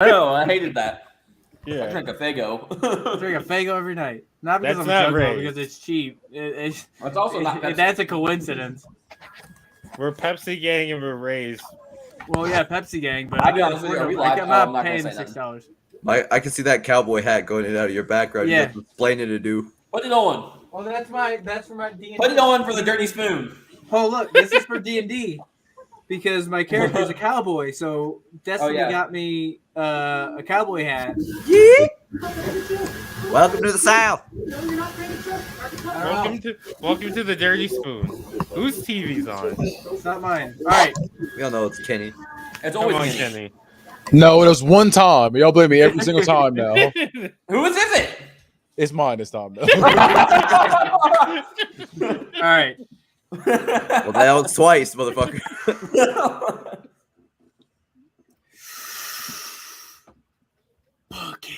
No, I hated that. Yeah. I drink a Fago. I drink a Fago every night. Not because That's I'm not drunk, though, right. because it's cheap. It's also not Pepsi. That's a coincidence. We're Pepsi Gang and we're raised. Well, yeah, Pepsi Gang, but I'll be honest with you, are we live? I'm Oh, I'm not not gonna paying say nothing. $6. I can see that cowboy hat going in and out of your background. Yeah. You have explaining to do. Put it on. Well, that's for my D&D. Put it on for the dirty spoon. Oh, look, this is for D&D because my character is a cowboy. So Destiny got me a cowboy hat. Welcome to the South. Welcome to the Dirty Spoon. Whose TV's on? It's not mine. All right. We all know it's Kenny. It's Come always on, Kenny. Kenny. No, it was one time. Y'all blame me every single time now. Whose is it? It's mine this time, though. All right. Well, that was twice, motherfucker. Bucket.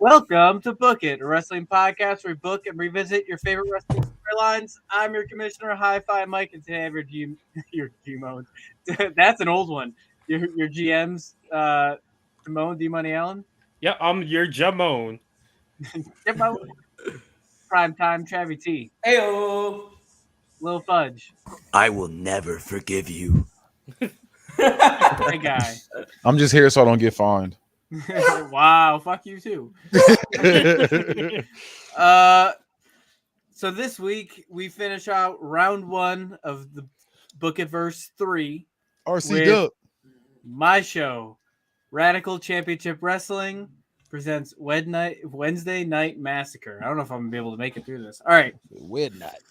Welcome to Book It, a wrestling podcast where we book and revisit your favorite wrestling storylines. I'm your commissioner, Hi-Fi Mike, and today I have your G-Mode. That's an old one. Your GM's Timon D-Money Allen. Yeah, I'm your Jamone. Prime Time Travie T. Heyo. Lil Fudge. I will never forgive you. Hey guy. I'm just here so I don't get fined. Wow, fuck you too. So this week we finish out round 1 of the Book It Verse 3. RCW. My show, Radical Championship Wrestling, presents Wednesday Night Massacre. I don't know if I'm gonna be able to make it through this. All right. Weird night.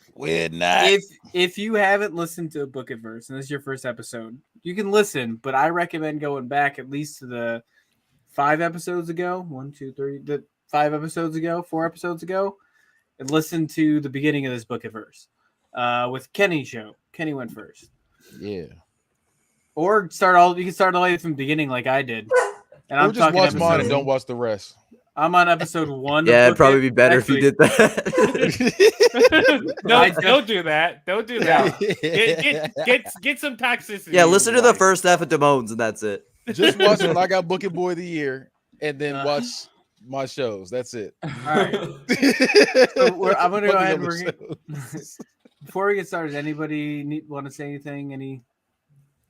If you haven't listened to a Book It Verse and this is your first episode, you can listen, but I recommend going back at least to the 4 episodes ago, and listen to the beginning of this Book of Verse with Kenny's show. Kenny went first. Yeah. Or you can start all the way from the beginning like I did. And I'm just watch mine and episode- don't watch the rest. I'm on episode 1. Yeah, it'd probably be better if you did that. No, don't do that. Don't do that. Get some toxicity. Yeah, listen to the first half of Damones and that's it. Just watch when I got Booking Boy of the Year and then watch my shows. That's it. All right. So I'm going to go ahead and before we get started, anybody want to say anything?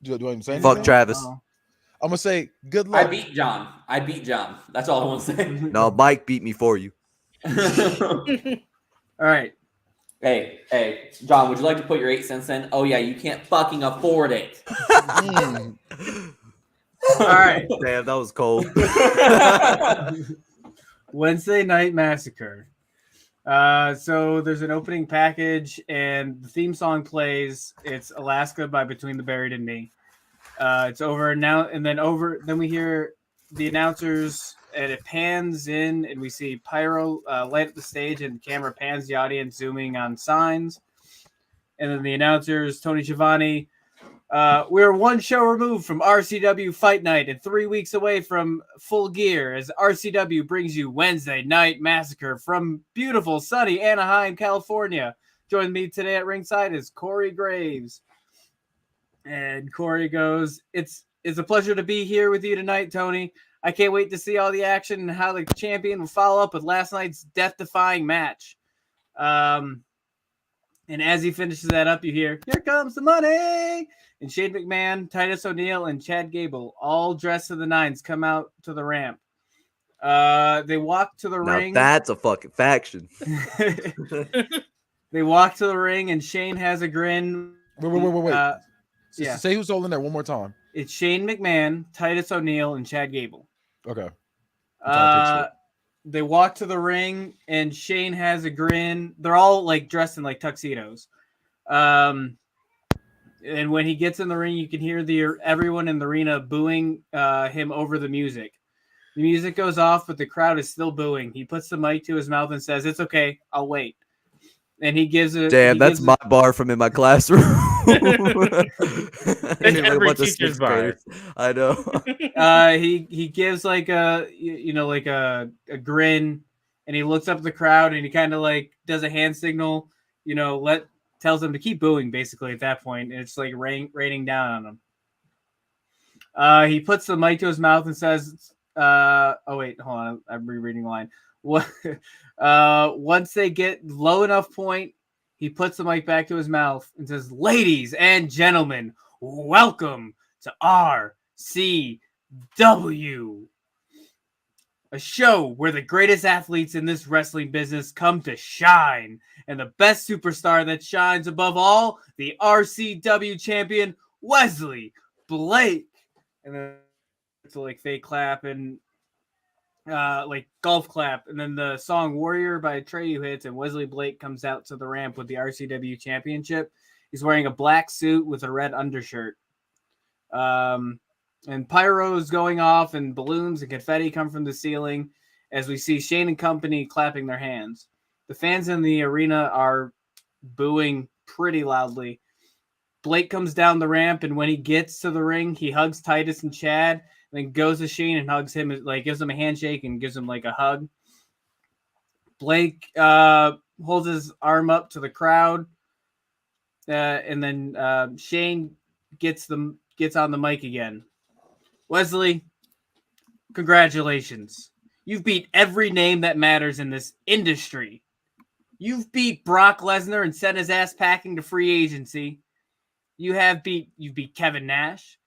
Do I even say anything? Fuck Travis. I'm going to say good luck. I beat John. That's all I want to say. No, Mike beat me for you. All right. Hey, John, would you like to put your 8 cents in? Oh, yeah, you can't fucking afford it. All right. Damn, that was cold. Wednesday Night Massacre. So there's an opening package and the theme song plays. It's Alaska by Between the Buried and Me. It's over now, and then we hear the announcers, and it pans in, and we see pyro light up the stage, and the camera pans the audience, zooming on signs. And then the announcers, Tony Schiavone, we're 1 show removed from RCW Fight Night and 3 weeks away from Full Gear as RCW brings you Wednesday Night Massacre from beautiful, sunny Anaheim, California. Joining me today at ringside is Corey Graves. And Corey goes, it's a pleasure to be here with you tonight, Tony. I can't wait to see all the action and how the champion will follow up with last night's death-defying match. And as he finishes that up, you hear, here comes the money! And Shane McMahon, Titus O'Neil, and Chad Gable, all dressed to the nines, come out to the ramp. They walk to the ring. That's a fucking faction. They walk to the ring, and Shane has a grin. Wait. Yeah. Say who's holding there one more time. It's Shane McMahon, Titus O'Neil, and Chad Gable. Okay. They walk to the ring, and Shane has a grin. They're all like dressed in like tuxedos. And when he gets in the ring, you can hear everyone in the arena booing him over the music. The music goes off, but the crowd is still booing. He puts the mic to his mouth and says, "It's okay, I'll wait." And he gives it. Damn, that's my bar from in my classroom. That's We're a every bunch of teacher's sixth bar. graders. I know. He gives like a like a grin, and he looks up at the crowd and he kind of like does a hand signal, tells them to keep booing basically at that point, and it's like raining down on him. He puts the mic to his mouth and says, oh wait, hold on, I'm rereading the line. Once they get low enough point, he puts the mic back to his mouth and says, "Ladies and gentlemen, welcome to RCW, a show where the greatest athletes in this wrestling business come to shine, and the best superstar that shines above all, the RCW champion, Wesley Blake." And then it's like fake clap and like golf clap, and then the song "Warrior" by Atreyu hits, and Wesley Blake comes out to the ramp with the RCW championship. He's wearing a black suit with a red undershirt. And pyro is going off, and balloons and confetti come from the ceiling as we see Shane and company clapping their hands. The fans in the arena are booing pretty loudly. Blake comes down the ramp, and when he gets to the ring, he hugs Titus and Chad, then goes to Shane and hugs him, like gives him a handshake and gives him like a hug. Blake holds his arm up to the crowd, and then Shane gets on the mic again. "Wesley, congratulations. You've beat every name that matters in this industry. You've beat Brock Lesnar and sent his ass packing to free agency. You've beat Kevin Nash,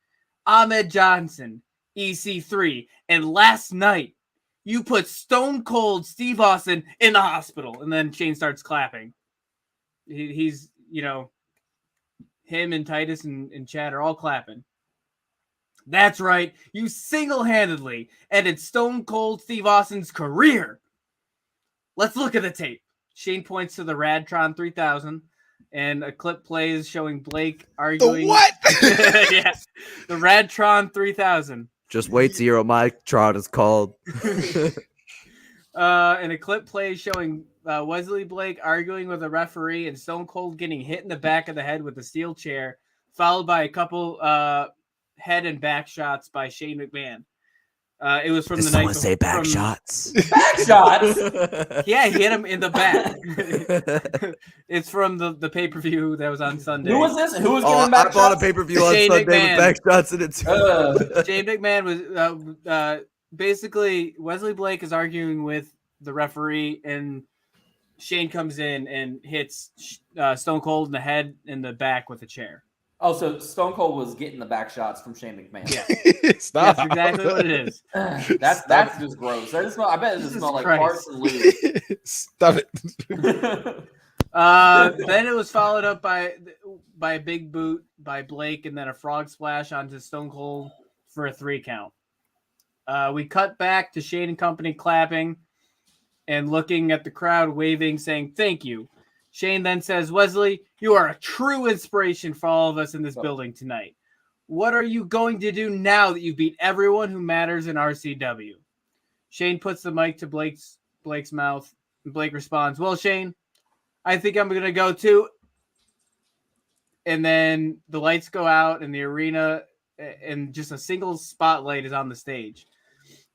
Ahmed Johnson, EC3, and last night you put Stone Cold Steve Austin in the hospital." And then Shane starts clapping. He's him and Titus and Chad are all clapping. "That's right. You single-handedly ended Stone Cold Steve Austin's career. Let's look at the tape." Shane points to the Radtron 3000, and a clip plays showing Blake arguing. The what? Yeah, the Radtron 3000. Just wait till your mic trot is called. And a clip plays showing Wesley Blake arguing with a referee and Stone Cold getting hit in the back of the head with a steel chair, followed by a couple head and back shots by Shane McMahon. It was from the night. Say back shots. Back shots. Yeah, he hit him in the back. It's from the pay-per-view that was on Sunday. Who was this? Who was giving I back bought a shots? pay-per-view on Shane Sunday McMahon. with back shots in it too. Shane McMahon was basically Wesley Blake is arguing with the referee, and Shane comes in and hits Stone Cold in the head and the back with a chair. Oh, so Stone Cold was getting the back shots from Shane McMahon. Yeah, Stop. that's exactly what it is. That's just gross. I bet it just smells like Christ. farts and lube. Stop it. Then it was followed up by a big boot by Blake, and then a frog splash onto Stone Cold for a 3 count. We cut back to Shane and company clapping and looking at the crowd, waving, saying thank you. Shane then says, "Wesley, you are a true inspiration for all of us in this building tonight. What are you going to do now that you beat everyone who matters in RCW?" Shane puts the mic to Blake's mouth, and Blake responds, "Well, Shane, I think I'm going to go too." And then the lights go out in the arena, and just a single spotlight is on the stage.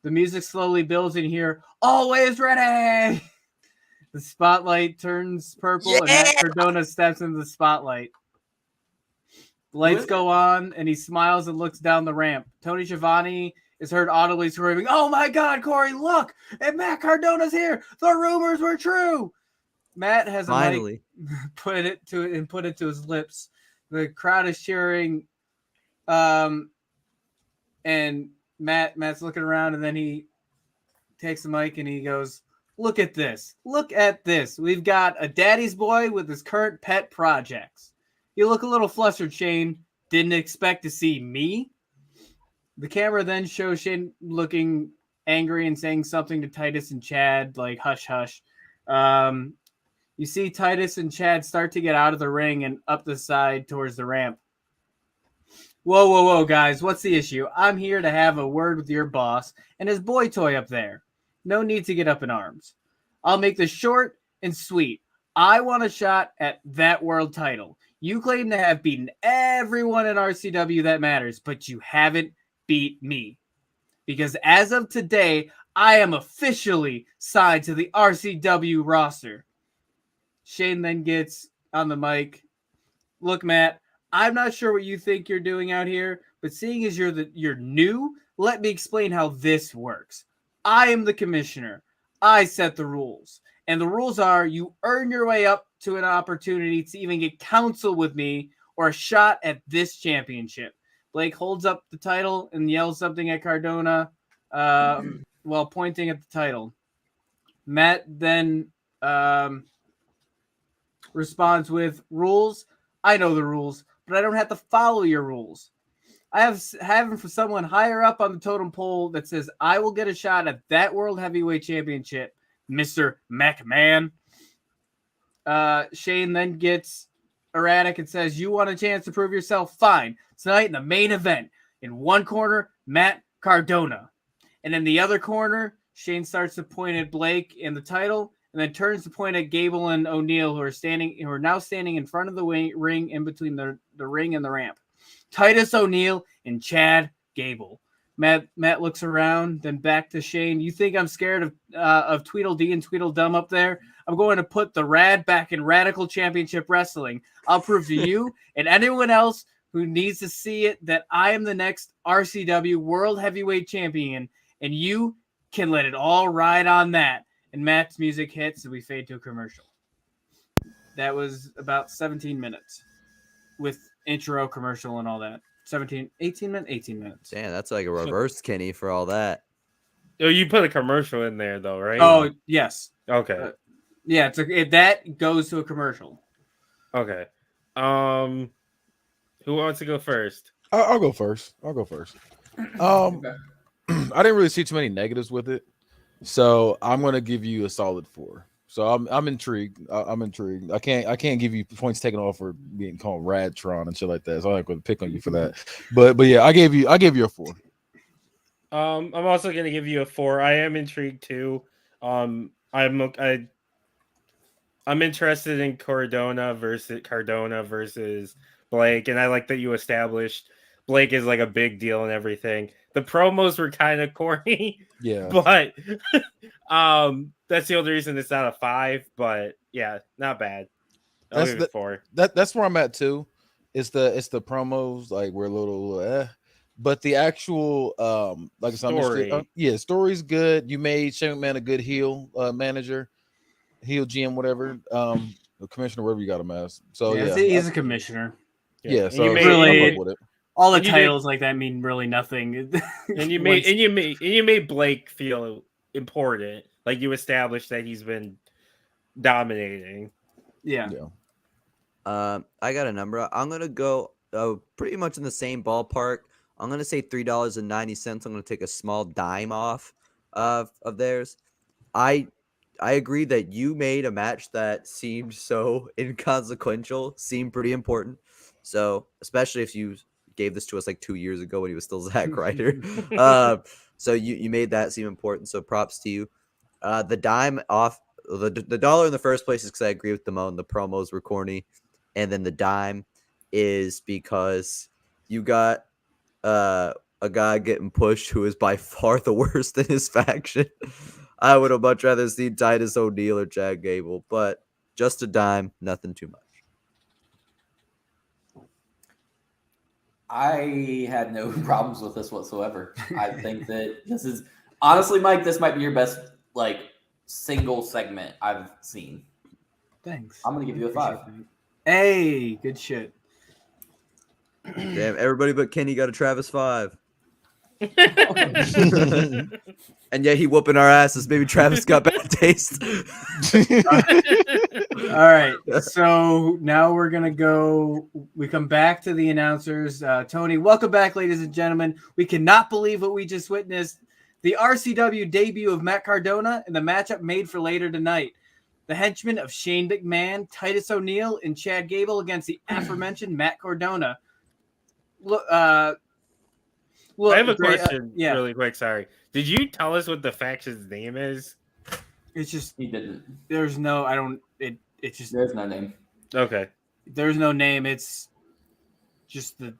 The music slowly builds in here. "Always ready!" The spotlight turns purple, and Matt Cardona steps into the spotlight. The lights go on, and he smiles and looks down the ramp. Tony Schiavone is heard audibly screaming, "Oh my God, Corey, look! And Matt Cardona's here! The rumors were true!" Matt has a mic, put it to his lips. The crowd is cheering, and Matt's looking around, and then he takes the mic and he goes, "Look at this. Look at this. We've got a daddy's boy with his current pet projects. You look a little flustered, Shane. Didn't expect to see me?" The camera then shows Shane looking angry and saying something to Titus and Chad, like, "Hush, hush." You see Titus and Chad start to get out of the ring and up the side towards the ramp. Whoa, guys. What's the issue? I'm here to have a word with your boss and his boy toy up there. No need to get up in arms. I'll make this short and sweet. I want a shot at that world title. You claim to have beaten everyone in RCW that matters, but you haven't beat me. Because as of today, I am officially signed to the RCW roster. Shane then gets on the mic. Look, Matt, I'm not sure what you think you're doing out here, but seeing as you're new, let me explain how this works. I am the commissioner. I set the rules. And the rules are you earn your way up to an opportunity to even get counsel with me or a shot at this championship. Blake holds up the title and yells something at Cardona while pointing at the title. Matt then responds with, rules? I know the rules, but I don't have to follow your rules. I have for someone higher up on the totem pole that says I will get a shot at that World Heavyweight Championship, Mr. McMahon. Shane then gets erratic and says, you want a chance to prove yourself? Fine. Tonight in the main event, in one corner, Matt Cardona. And in the other corner, Shane starts to point at Blake in the title and then turns to point at Gable and O'Neal, who are now standing in front of the ring in between the ring and the ramp. Titus O'Neal and Chad Gable. Matt looks around, then back to Shane. You think I'm scared of Tweedledee and Tweedledum up there? I'm going to put the Rad back in Radical Championship Wrestling. I'll prove to you and anyone else who needs to see it that I am the next RCW World Heavyweight Champion, and you can let it all ride on that. And Matt's music hits, and we fade to a commercial. That was about 17 minutes with intro, commercial, and all that. 18 minutes. Damn, that's like a reverse Kenny for all that. Oh, you put a commercial in there though, right? Oh, yes. Okay. Yeah, that goes to a commercial. Okay. Who wants to go first? I'll go first. Okay. I didn't really see too many negatives with it, so I'm gonna give you a solid 4. So I'm intrigued. I'm intrigued. I can't give you points taken off for being called Radtron and shit like that. So I'm not going to pick on you for that. But yeah, I gave you a 4. I'm also going to give you a 4. I am intrigued too. I'm interested in Cardona versus Blake, and I like that you established Blake is like a big deal and everything. The promos were kind of corny, yeah, but that's the only reason it's not a 5. But yeah, not bad. I'll give it 4. That's where I'm at too. It's the promos, like we're a little but the actual like story. Story's good. You made Shane McMahon a good heel manager, heel GM, whatever, commissioner, whatever you got him as. So yeah, he's a commissioner. Yeah, so you made, really with it. All the titles like that mean really nothing. And you made Blake feel important. Like you established that he's been dominating. Yeah. I got a number. I'm gonna go pretty much in the same ballpark. I'm gonna say $3.90. I'm gonna take a small dime off of theirs. I agree that you made a match that seemed so inconsequential, seemed pretty important. So especially if you gave this to us like 2 years ago when he was still Zack Ryder. So you made that seem important. So props to you. The dime off the dollar in the first place is because I agree with Damone. The promos were corny. And then the dime is because you got a guy getting pushed who is by far the worst in his faction. I would have much rather seen Titus O'Neal or Chad Gable, but just a dime, nothing too much. I had no problems with this whatsoever. I think that this is honestly, Mike, this might be your best single segment I've seen. Thanks. I'm gonna give you a 5. Hey, good shit. Damn, everybody but Kenny got a Travis 5. And yet he whooping our asses. Maybe Travis got bad taste. All right, so now we're gonna go. We come back to the announcers. Tony, welcome back, ladies and gentlemen. We cannot believe what we just witnessed: the RCW debut of Matt Cardona and the matchup made for later tonight. The henchmen of Shane McMahon, Titus O'Neal, and Chad Gable against the aforementioned Matt Cardona. Look, I have a question really quick. Sorry. Did you tell us what the faction's name is? It's just He didn't. There's no. I don't. It it's just There's no name. Okay. there's no name. It's just the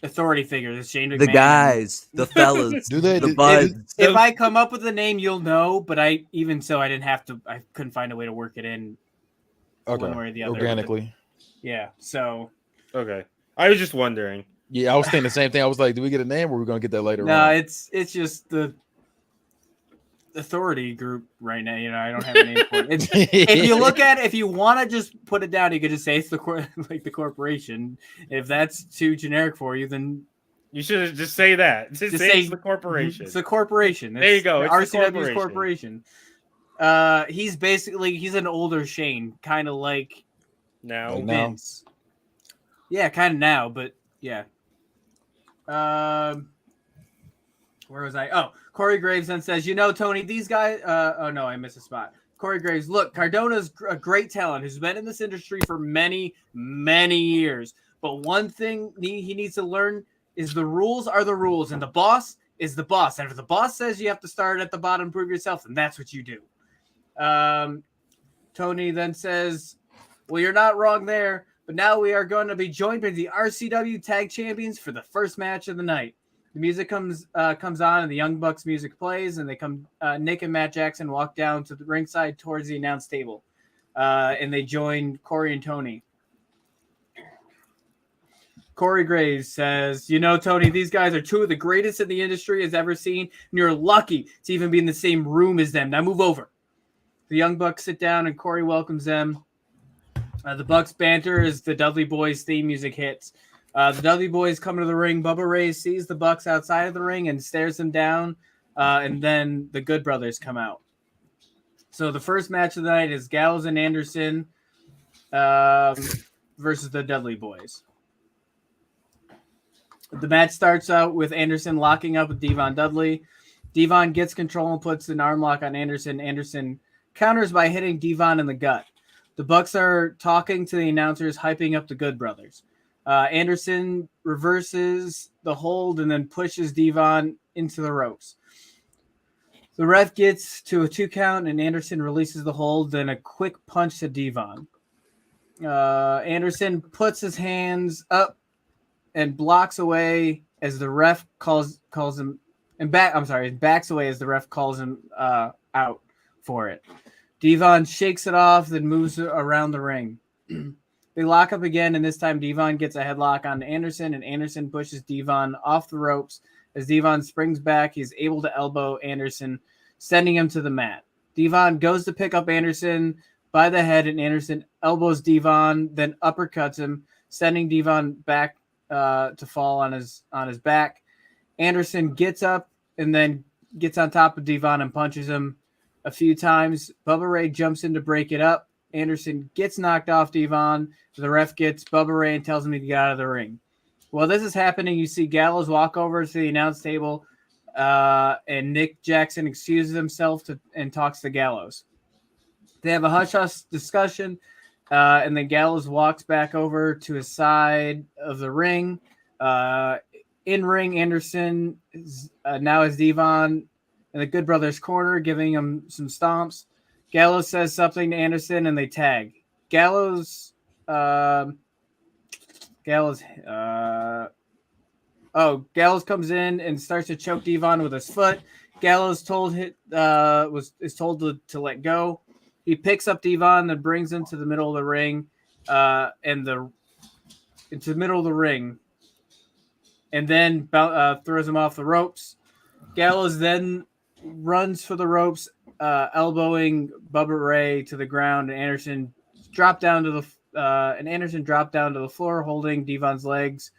authority figures. It's Shane McMahon. The guys, the fellas, Do they? the do- buds. If I come up with a name, you'll know. But I didn't have to. I couldn't find a way to work it in Okay. one way or the other. Organically. Yeah. So Okay. I was just wondering. Yeah, I was thinking the same thing. I was like, do we get a name or are we gonna get that later no, on? it's just the authority group right now. I don't have a name for it. It's, if you look at it, if you want to just put it down, you could just say it's the the corporation. If that's too generic for you, then You should just say that. Just say it's the corporation. It's the corporation. There you go. It's It's the RCW's corporation. He's an older Shane, kind of like Now. Like now? Vince. Yeah, kind of now, but yeah. Where was I? Oh, Corey Graves then says, Tony, these guys. Oh no, I missed a spot. Corey Graves, look, Cardona's a great talent who's been in this industry for many, many years. But one thing he needs to learn is the rules are the rules, and the boss is the boss. And if the boss says you have to start at the bottom, prove yourself, then that's what you do. Tony then says, well, you're not wrong there. But now we are going to be joined by the RCW Tag Champions for the first match of the night. The music comes on, and the Young Bucks music plays, and they come. Nick and Matt Jackson walk down to the ringside towards the announce table, and they join Corey and Tony. Corey Graves says, Tony, these guys are two of the greatest that the industry has ever seen, and you're lucky to even be in the same room as them. Now move over. The Young Bucks sit down, and Corey welcomes them. The Bucks banter as the Dudley Boys theme music hits. The Dudley Boys come to the ring. Bubba Ray sees the Bucks outside of the ring and stares them down. And then the Good Brothers come out. So the first match of the night is Gallows and Anderson versus the Dudley Boys. The match starts out with Anderson locking up with Devon Dudley. Devon gets control and puts an arm lock on Anderson. Anderson counters by hitting Devon in the gut. The Bucks are talking to the announcers, hyping up the Good Brothers. Anderson reverses the hold and then pushes Devon into the ropes. The ref gets to a 2 count, and Anderson releases the hold, then a quick punch to Devon. Anderson puts his hands up and blocks away as the ref calls him and backs away as the ref calls him out for it. Devon shakes it off, then moves around the ring. They lock up again, and this time Devon gets a headlock on Anderson, and Anderson pushes Devon off the ropes. As Devon springs back, he's able to elbow Anderson, sending him to the mat. Devon goes to pick up Anderson by the head, and Anderson elbows Devon, then uppercuts him, sending Devon back to fall on his back. Anderson gets up and then gets on top of Devon and punches him a few times. Bubba Ray jumps in to break it up. Anderson gets knocked off Devon. The ref gets Bubba Ray and tells him to get out of the ring. While this is happening, you see Gallows walk over to the announce table, and Nick Jackson excuses himself and talks to Gallows. They have a hush-hush discussion, and then Gallows walks back over to his side of the ring. In ring, Anderson now is Devon in the Good Brothers corner, giving him some stomps. Gallows says something to Anderson, and they tag. Gallows comes in and starts to choke Devon with his foot. Gallows is told to let go. He picks up Devon and brings him to the middle of the ring, into the middle of the ring, and then throws him off the ropes. Gallows then runs for the ropes, elbowing Bubba Ray to the ground, and Anderson dropped down to the floor, holding Devon's legs.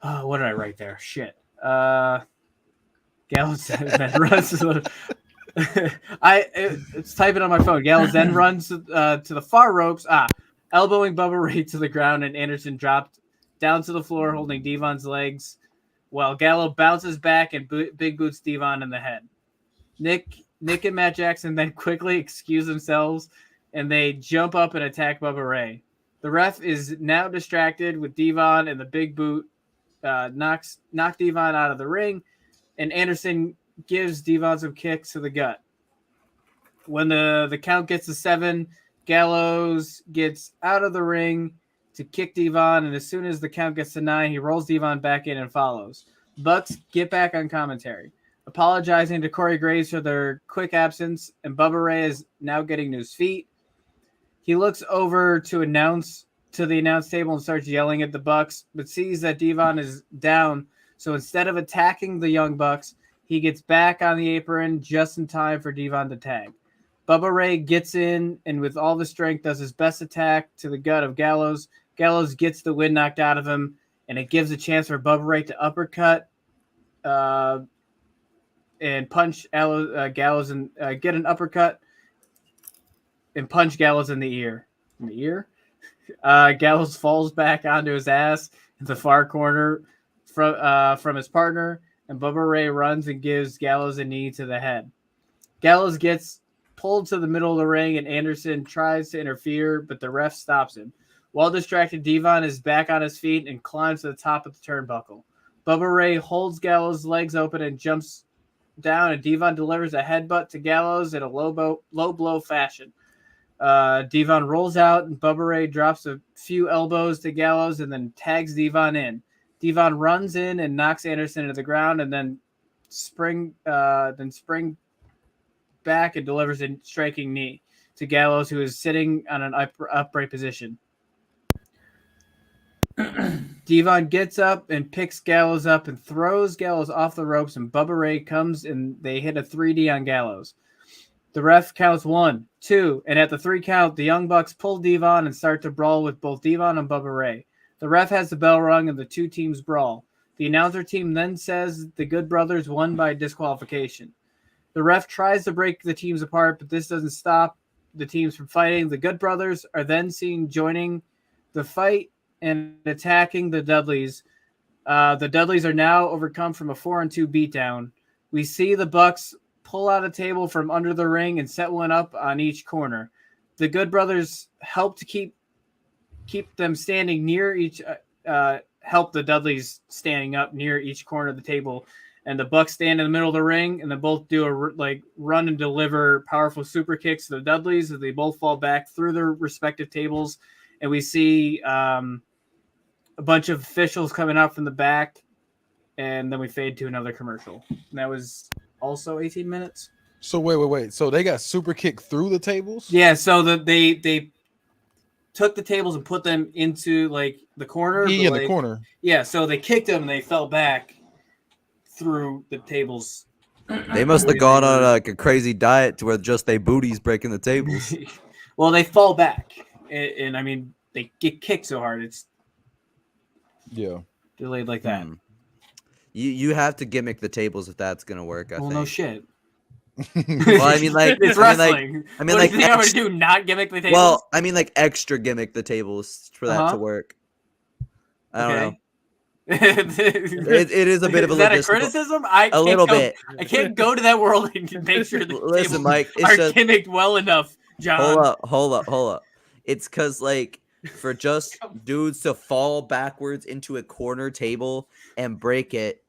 Oh, what did I write there? Shit. Gallows then runs to the. It's typing on my phone. Gallows then runs to the far ropes, elbowing Bubba Ray to the ground, and Anderson dropped down to the floor, holding Devon's legs, while Gallows bounces back and big boots Devon in the head. Nick and Matt Jackson then quickly excuse themselves, and they jump up and attack Bubba Ray. The ref is now distracted with Devon, and the big boot knock Devon out of the ring, and Anderson gives Devon some kicks to the gut. When the count gets to 7, Gallows gets out of the ring to kick Devon, and as soon as the count gets to 9, he rolls Devon back in and follows. Bucks get back on commentary, apologizing to Corey Graves for their quick absence, and Bubba Ray is now getting to his feet. He looks over to the announce table and starts yelling at the Bucks, but sees that Devon is down, so instead of attacking the Young Bucks, he gets back on the apron just in time for Devon to tag. Bubba Ray gets in and with all the strength does his best attack to the gut of Gallows. Gallows gets the wind knocked out of him, and it gives a chance for Bubba Ray to uppercut and punch Gallows and get an uppercut and punch Gallows in the ear. In the ear? Gallows falls back onto his ass in the far corner from his partner, and Bubba Ray runs and gives Gallows a knee to the head. Gallows gets pulled to the middle of the ring, and Anderson tries to interfere, but the ref stops him. While distracted, Devon is back on his feet and climbs to the top of the turnbuckle. Bubba Ray holds Gallows' legs open and jumps down, and Devon delivers a headbutt to Gallows in a low blow fashion. Devon rolls out, and Bubba Ray drops a few elbows to Gallows and then tags Devon in. Devon runs in and knocks Anderson to the ground, and then spring back and delivers a striking knee to Gallows, who is sitting on an upright position. Devon gets up and picks Gallows up and throws Gallows off the ropes, and Bubba Ray comes and they hit a 3D on Gallows. The ref counts 1, 2, and at the 3 count, the Young Bucks pull Devon and start to brawl with both Devon and Bubba Ray. The ref has the bell rung and the two teams brawl. The announcer team then says the Good Brothers won by disqualification. The ref tries to break the teams apart, but this doesn't stop the teams from fighting. The Good Brothers are then seen joining the fight and attacking the Dudleys. The Dudleys are now overcome from a 4-2 beatdown. We see the Bucks pull out a table from under the ring and set one up on each corner. The Good Brothers help to keep them standing near each, help the Dudleys standing up near each corner of the table. And the Bucks stand in the middle of the ring, and they both do a run and deliver powerful super kicks to the Dudleys as they both fall back through their respective tables. And we see a bunch of officials coming out from the back, and then we fade to another commercial. And that was also 18 minutes. So wait. So they got super kicked through the tables? Yeah. So they took the tables and put them into the corner. Yeah, the corner. Yeah. So they kicked them and they fell back through the tables. They must have gone on a crazy diet to where just they booties breaking the tables. Well, they fall back, and I mean they get kicked so hard it's delayed like that. You have to gimmick the tables if that's gonna work. I think. No shit. Well, I mean, it's wrestling. I mean, what do you think I'm gonna do? Not gimmick the tables? Well, I mean, extra gimmick the tables for that to work. I don't know. It is a bit of a is that logistical. a criticism? A little bit. I can't go to that world and make sure the Listen, tables Mike, it's are just, gimmicked well enough, John. Hold up. It's because for just dudes to fall backwards into a corner table and break it.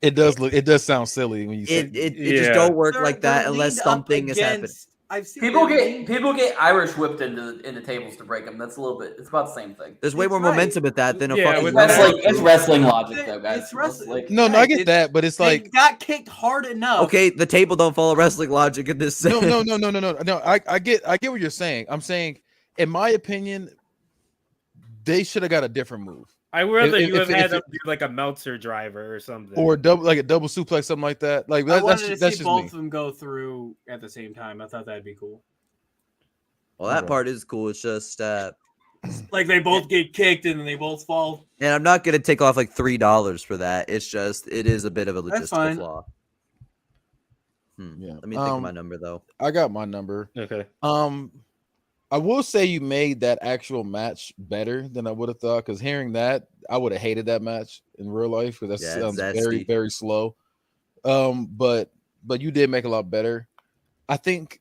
It does sound silly when you say it just don't work like that unless something has happened. I've seen people get Irish whipped into tables to break them. That's a little bit. It's about the same thing. There's way more momentum at that than a fucking. It's wrestling logic, though, guys. It's wrestling. No, I get that, but it's they got kicked hard enough. Okay, the table don't follow wrestling logic in this. No. I get what you're saying. I'm saying, in my opinion, they should have got a different move. I would rather you have had them do a Meltzer driver or something, or a double suplex, something like that. I wanted to that's see just both me. of them go through at the same time. I thought that'd be cool. Well, that part is cool. It's just they both get kicked and then they both fall. And I'm not gonna take off $3 for that. It's just it is a bit of a logistical flaw. Yeah. Let me think of my number though. I got my number. Okay. I will say you made that actual match better than I would have thought, because hearing that, I would have hated that match in real life, because that sounds very, very slow. But you did make a lot better. I think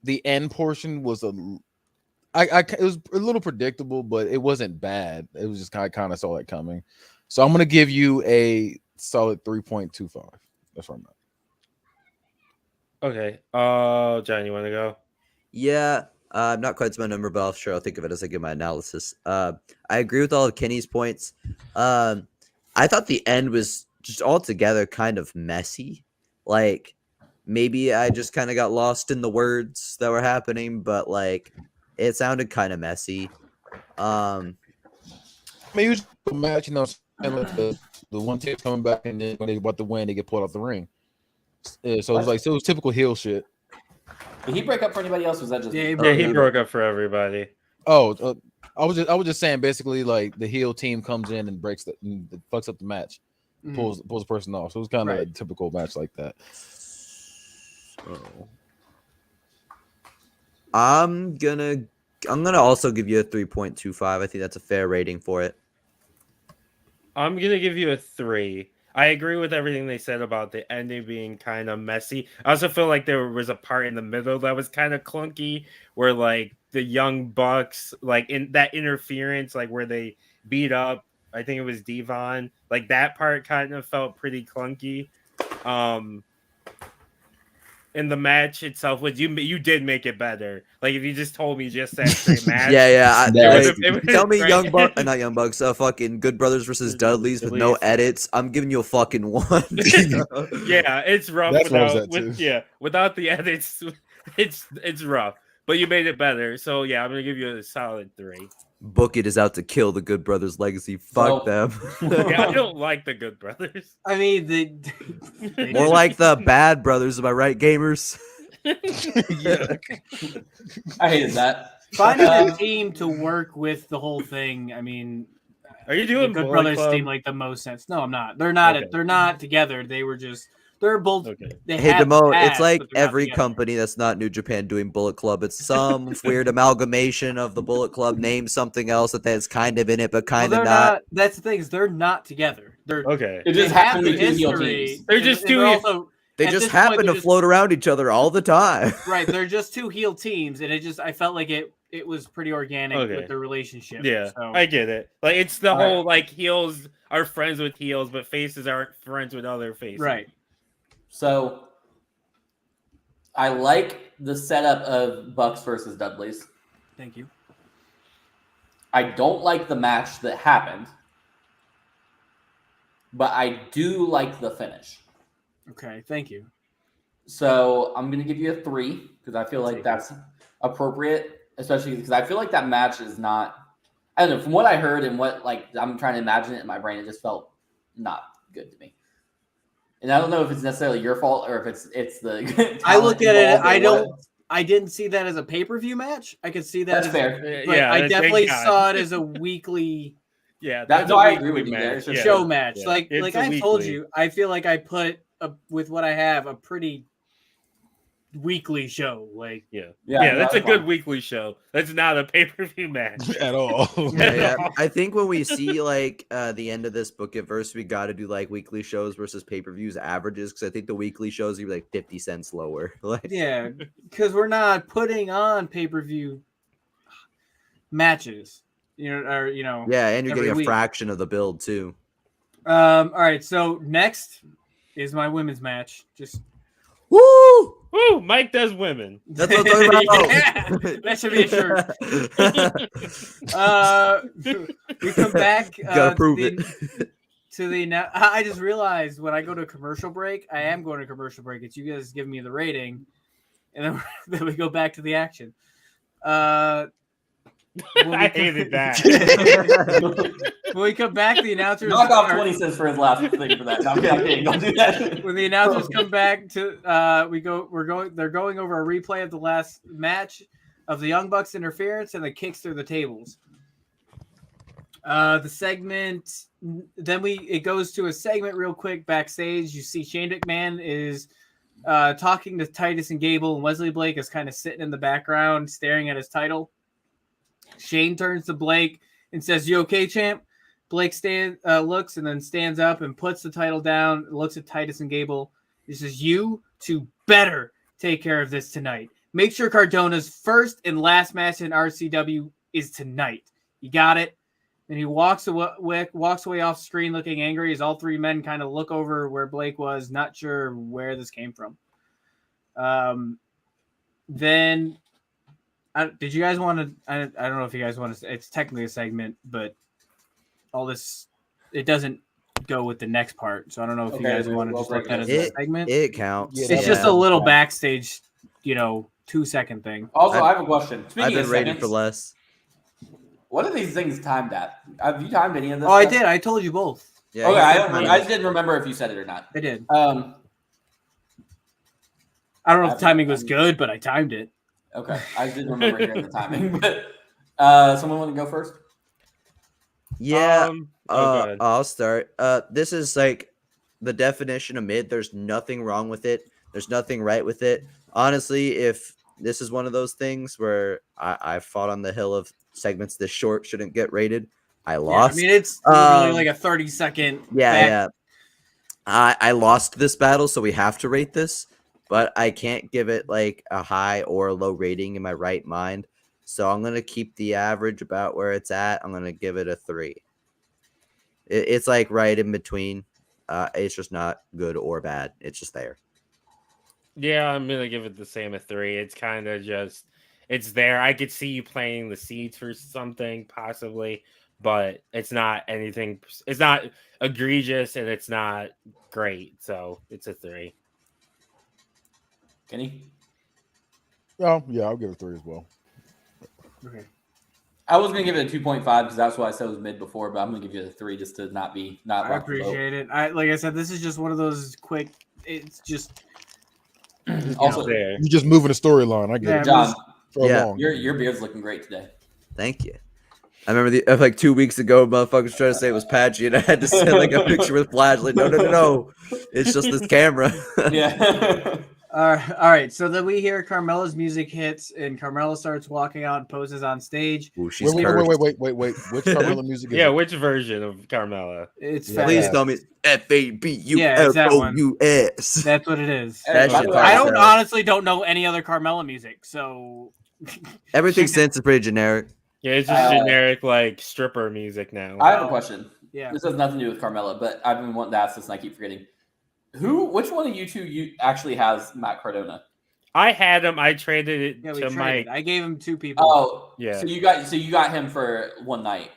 the end portion was it was a little predictable, but it wasn't bad. It was just kind of saw that coming. So I'm gonna give you a solid 3.25. That's where I'm at. Okay. John, you want to go? Yeah. Not quite to my number, but I'll think of it as I give my analysis. I agree with all of Kenny's points. I thought the end was just altogether kind of messy. Like, maybe I just kind of got lost in the words that were happening, but like, it sounded kind of messy. I mean, it was a match, like the one team's coming back, and then when they about to win, they get pulled off the ring. So it was typical heel shit. Did he break up for anybody else? Was that just Yeah, he broke up for everybody. Oh, I was just saying, basically, like the heel team comes in and fucks up the match, pulls the person off. So it was kind of a typical match like that. Oh. I'm gonna also give you a 3.25. I think that's a fair rating for it. I'm gonna give you a 3. I agree with everything they said about the ending being kind of messy. I also feel like there was a part in the middle that was kind of clunky, where like the Young Bucks, like in that interference, like where they beat up, I think it was Devon, like that part kind of felt pretty clunky. In the match itself, would you did make it better. Like if you just told me just that straight match. Tell me not Young Bucks, fucking Good Brothers versus Dudleys with no edits. I'm giving you a fucking 1. Yeah, it's rough without the edits. It's rough, but you made it better. So yeah, I'm gonna give you a solid 3. Book It is out to kill the Good Brothers legacy. Fuck them. Yeah, I don't like the Good Brothers. I mean, more like the Bad Brothers. Am I right, gamers? Yeah. I hated that. Finding a team to work with the whole thing. I mean, are you doing the Good Bullet Brothers Club? seem like the most sense. No, I'm not. They're not. Okay. They're not together. They were just. They're both. Okay. Hey, Demo, it's like every company that's not New Japan doing Bullet Club. It's some weird amalgamation of the Bullet Club. Name something else that's kind of in it, but kind of not. That's the thing, is they're not together. They're okay. It just happened to be heel teams. They're just two. They just happen to float around each other all the time. Right. They're just two heel teams, and I felt like it was pretty organic with their relationship. Yeah, so. I get it. Like it's the whole like heels are friends with heels, but faces aren't friends with other faces. Right. So I like the setup of Bucks versus Dudleys. Thank you. I don't like the match that happened, but I do like the finish. Okay, thank you. So I'm going to give you a 3 because I feel like that's appropriate, especially because I feel like that match is not, I don't know, from what I heard and what like I'm trying to imagine it in my brain, it just felt not good to me. And I don't know if it's necessarily your fault or if it's the. I looked at it. I didn't see that as a pay-per-view match. I could see that. That's fair. Yeah, I definitely saw it as a weekly. Yeah, that's why I agree with you there. It's a show match. Yeah. Like I told you, I feel like I put with what I have a pretty weekly show. Like that's a good weekly show. That's not a pay-per-view match at all. I think when we see like the end of this Book It verse, we got to do like weekly shows versus pay-per-views averages, because I think the weekly shows are like 50 cents lower. Like, yeah, because we're not putting on pay-per-view matches, Yeah, and you're getting a fraction of the build too. All right, so next is my women's match. Just woo! Woo! Mike does women. That's what I'm talking about. Yeah, that should be a shirt. We come back. Gotta prove it. I just realized when I go to commercial break, I am going to commercial break. It's you guys giving me the rating, and then we go back to the action. I hated that. When we come back, the announcers knock off 20 cents for his last thing for that. No, I'm kidding. Don't do that. When the announcers come back to, they're going over a replay of the last match of the Young Bucks interference and the kicks through the tables. The segment, then it goes to a segment real quick backstage. You see Shane McMahon is talking to Titus and Gable, and Wesley Blake is kind of sitting in the background staring at his title. Shane turns to Blake and says, "You okay, champ?" Blake looks and then stands up and puts the title down, looks at Titus and Gable. He says, "You two better take care of this tonight. Make sure Cardona's first and last match in RCW is tonight. You got it?" And he walks away off screen looking angry as all three men kind of look over where Blake was, not sure where this came from. Then did you guys want to? I don't know if you guys want to. It's technically a segment, but all this it doesn't go with the next part. So I don't know if you guys want to just look at it as a segment. It counts. Yeah, It's just a little backstage, 2-second thing. Also, I have a question. I've been of rated seconds, for less. what are these things timed at? Have you timed any of this? Oh, I stuff? did. I told you both. Yeah, Okay, you I said don't. mine. I just didn't remember if you said it or not. I did. I I don't know if the timing was good, but I timed it. Okay, I just didn't remember hearing the timing. But someone want to go first? Yeah. go ahead. I'll start. This is like the definition of mid. There's nothing wrong with it. There's nothing right with it. Honestly, if this is one of those things where I fought on the hill of segments this short shouldn't get rated, I lost. Yeah, I mean, it's literally like a 30-second. Yeah. I lost this battle, so we have to rate this, but I can't give it like a high or a low rating in my right mind. So I'm gonna keep the average about where it's at. I'm gonna give it a 3. It's like right in between. It's just not good or bad. It's just there. Yeah, I'm gonna give it the same a 3. It's kind of just it's there. I could see you planting the seeds for something possibly, but it's not anything. It's not egregious and it's not great. So it's a 3. Kenny? Oh, yeah, I'll give it a 3 as well. Okay. I was gonna give it a 2.5 because that's what I said was mid before, but I'm gonna give you a 3 just to not I rock the boat. appreciate it. Like I said, this is just one of those quick. It's just Also, there. You're just moving the storyline. I get Yeah, it. John, For Yeah. long. your beard's looking great today. Thank you. I remember like 2 weeks ago, motherfuckers trying to say it was patchy, and I had to send like a picture with flash. Like, no. It's just this camera. Yeah. all right. So then we hear Carmella's music hits, and Carmella starts walking out and poses on stage. Ooh, she's Wait. cursed. Which Carmella music is Yeah, it? which version of Carmella? It's Yeah. Please fabulous. tell me Yeah, it's that one. FABUFOUS. That's what it is. Hey, That by shit the way, I fire. don't honestly don't know any other Carmella music, so Everything since is pretty generic. Yeah, it's just Uh, generic like stripper music now. I have a question. yeah. This has nothing to do with Carmella, but I've been wanting to ask this and I keep forgetting. Which one of you two actually has Matt Cardona? I had him. I traded it Yeah, we to traded. my. I gave him 2 people. Oh, Yeah. So you got him for one night.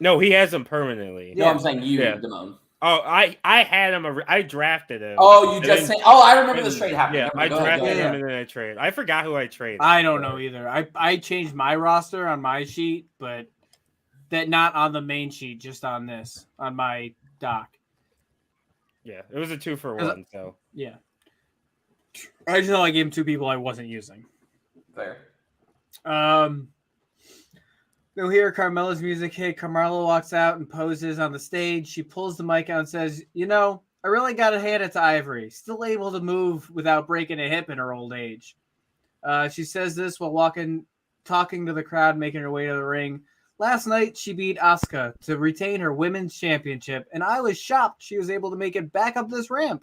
No, he has him permanently. No, I'm saying you, Yeah. Damone. Oh, I had him. I drafted him. Oh, you And just then- say. Oh, I remember this trade happening. Yeah, Never I mind. Go ahead, drafted go ahead. him and then I traded. I forgot who I traded. I don't know either. I changed my roster on my sheet, but that not on the main sheet, just on this, on my doc. Yeah, it was a 2-for-1. So Yeah. I just know I gave him 2 people I wasn't using. Fair. We'll hear Carmella's music hit. Carmella walks out and poses on the stage. She pulls the mic out and says, I really got to hand it to Ivory. Still able to move without breaking a hip in her old age. She says this while talking to the crowd, making her way to the ring. Last night, she beat Asuka to retain her women's championship, and I was shocked she was able to make it back up this ramp.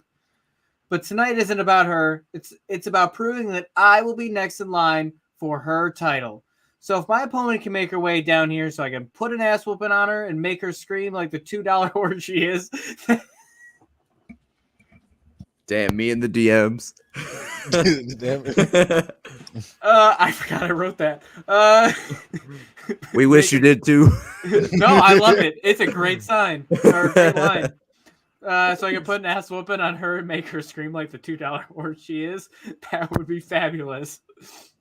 But tonight isn't about her. It's about proving that I will be next in line for her title. So if my opponent can make her way down here so I can put an ass whooping on her and make her scream like the $2 whore she is. Damn, me in the DMs. Damn it. I forgot I wrote that. We wish you did too. No, I love it. It's a great sign. Or a great line. So I can put an ass whooping on her and make her scream like the $2 whore she is. That would be fabulous.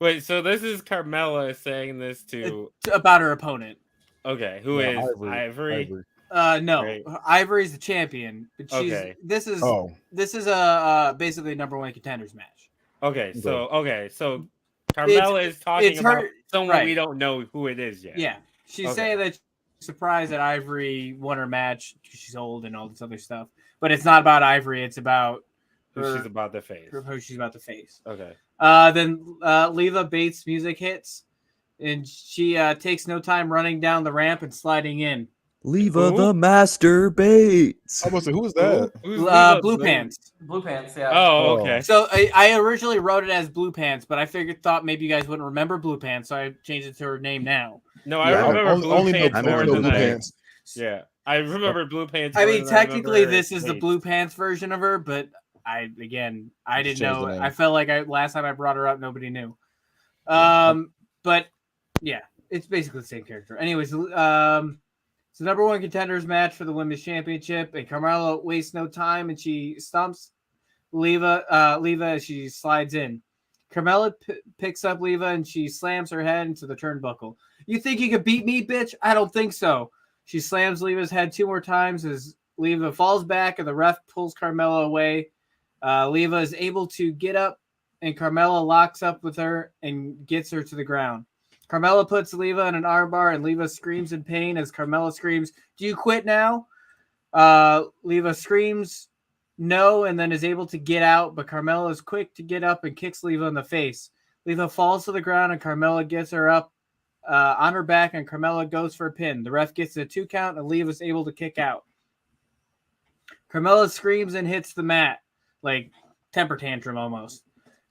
wait, so this is Carmella saying this to About her opponent. okay, who Yeah, is Ivory? No, Right. Ivory's the champion. But Okay. This is Oh, a basically number 1 contenders match. Okay, so Carmella is talking it's her- about someone right. we don't know who it is yet. Yeah, she's Okay. saying that she's surprised that Ivory won her match because she's old and all this other stuff. But it's not about Ivory. It's about Who she's about to face. who she's about to face. Okay. Then Leva Bates' music hits, and she takes no time running down the ramp and sliding in. Leva Who? the Master Bates. I was like, who was that? Who's Blue Pants. Blue pants. Yeah. Oh, okay. So I originally wrote it as Blue Pants, but I thought maybe you guys wouldn't remember Blue Pants, so I changed it to her name now. No, I Yeah, remember Blue only Pants know more Blue than I. Pants. Yeah, I remember Blue Pants. I more mean, than I technically, remember this is the Bates. Blue Pants version of her, but I didn't Just changed know. the name. I felt like last time I brought her up, nobody knew. but yeah, it's basically the same character. Anyways, it's the number one contenders match for the women's championship, and Carmella wastes no time and she stomps Leva as she slides in. Carmella picks up Leva and she slams her head into the turnbuckle. You think you could beat me, bitch? I don't think so. She slams Leva's head 2 more times as Leva falls back and the ref pulls Carmella away. Leva is able to get up and Carmella locks up with her and gets her to the ground. Carmella puts Leva in an armbar and Leva screams in pain as Carmella screams, "Do you quit now?" Leva screams no and then is able to get out, but Carmella is quick to get up and kicks Leva in the face. Leva falls to the ground and Carmella gets her up on her back and Carmella goes for a pin. The ref gets a 2 count and Leva is able to kick out. Carmella screams and hits the mat, like temper tantrum almost.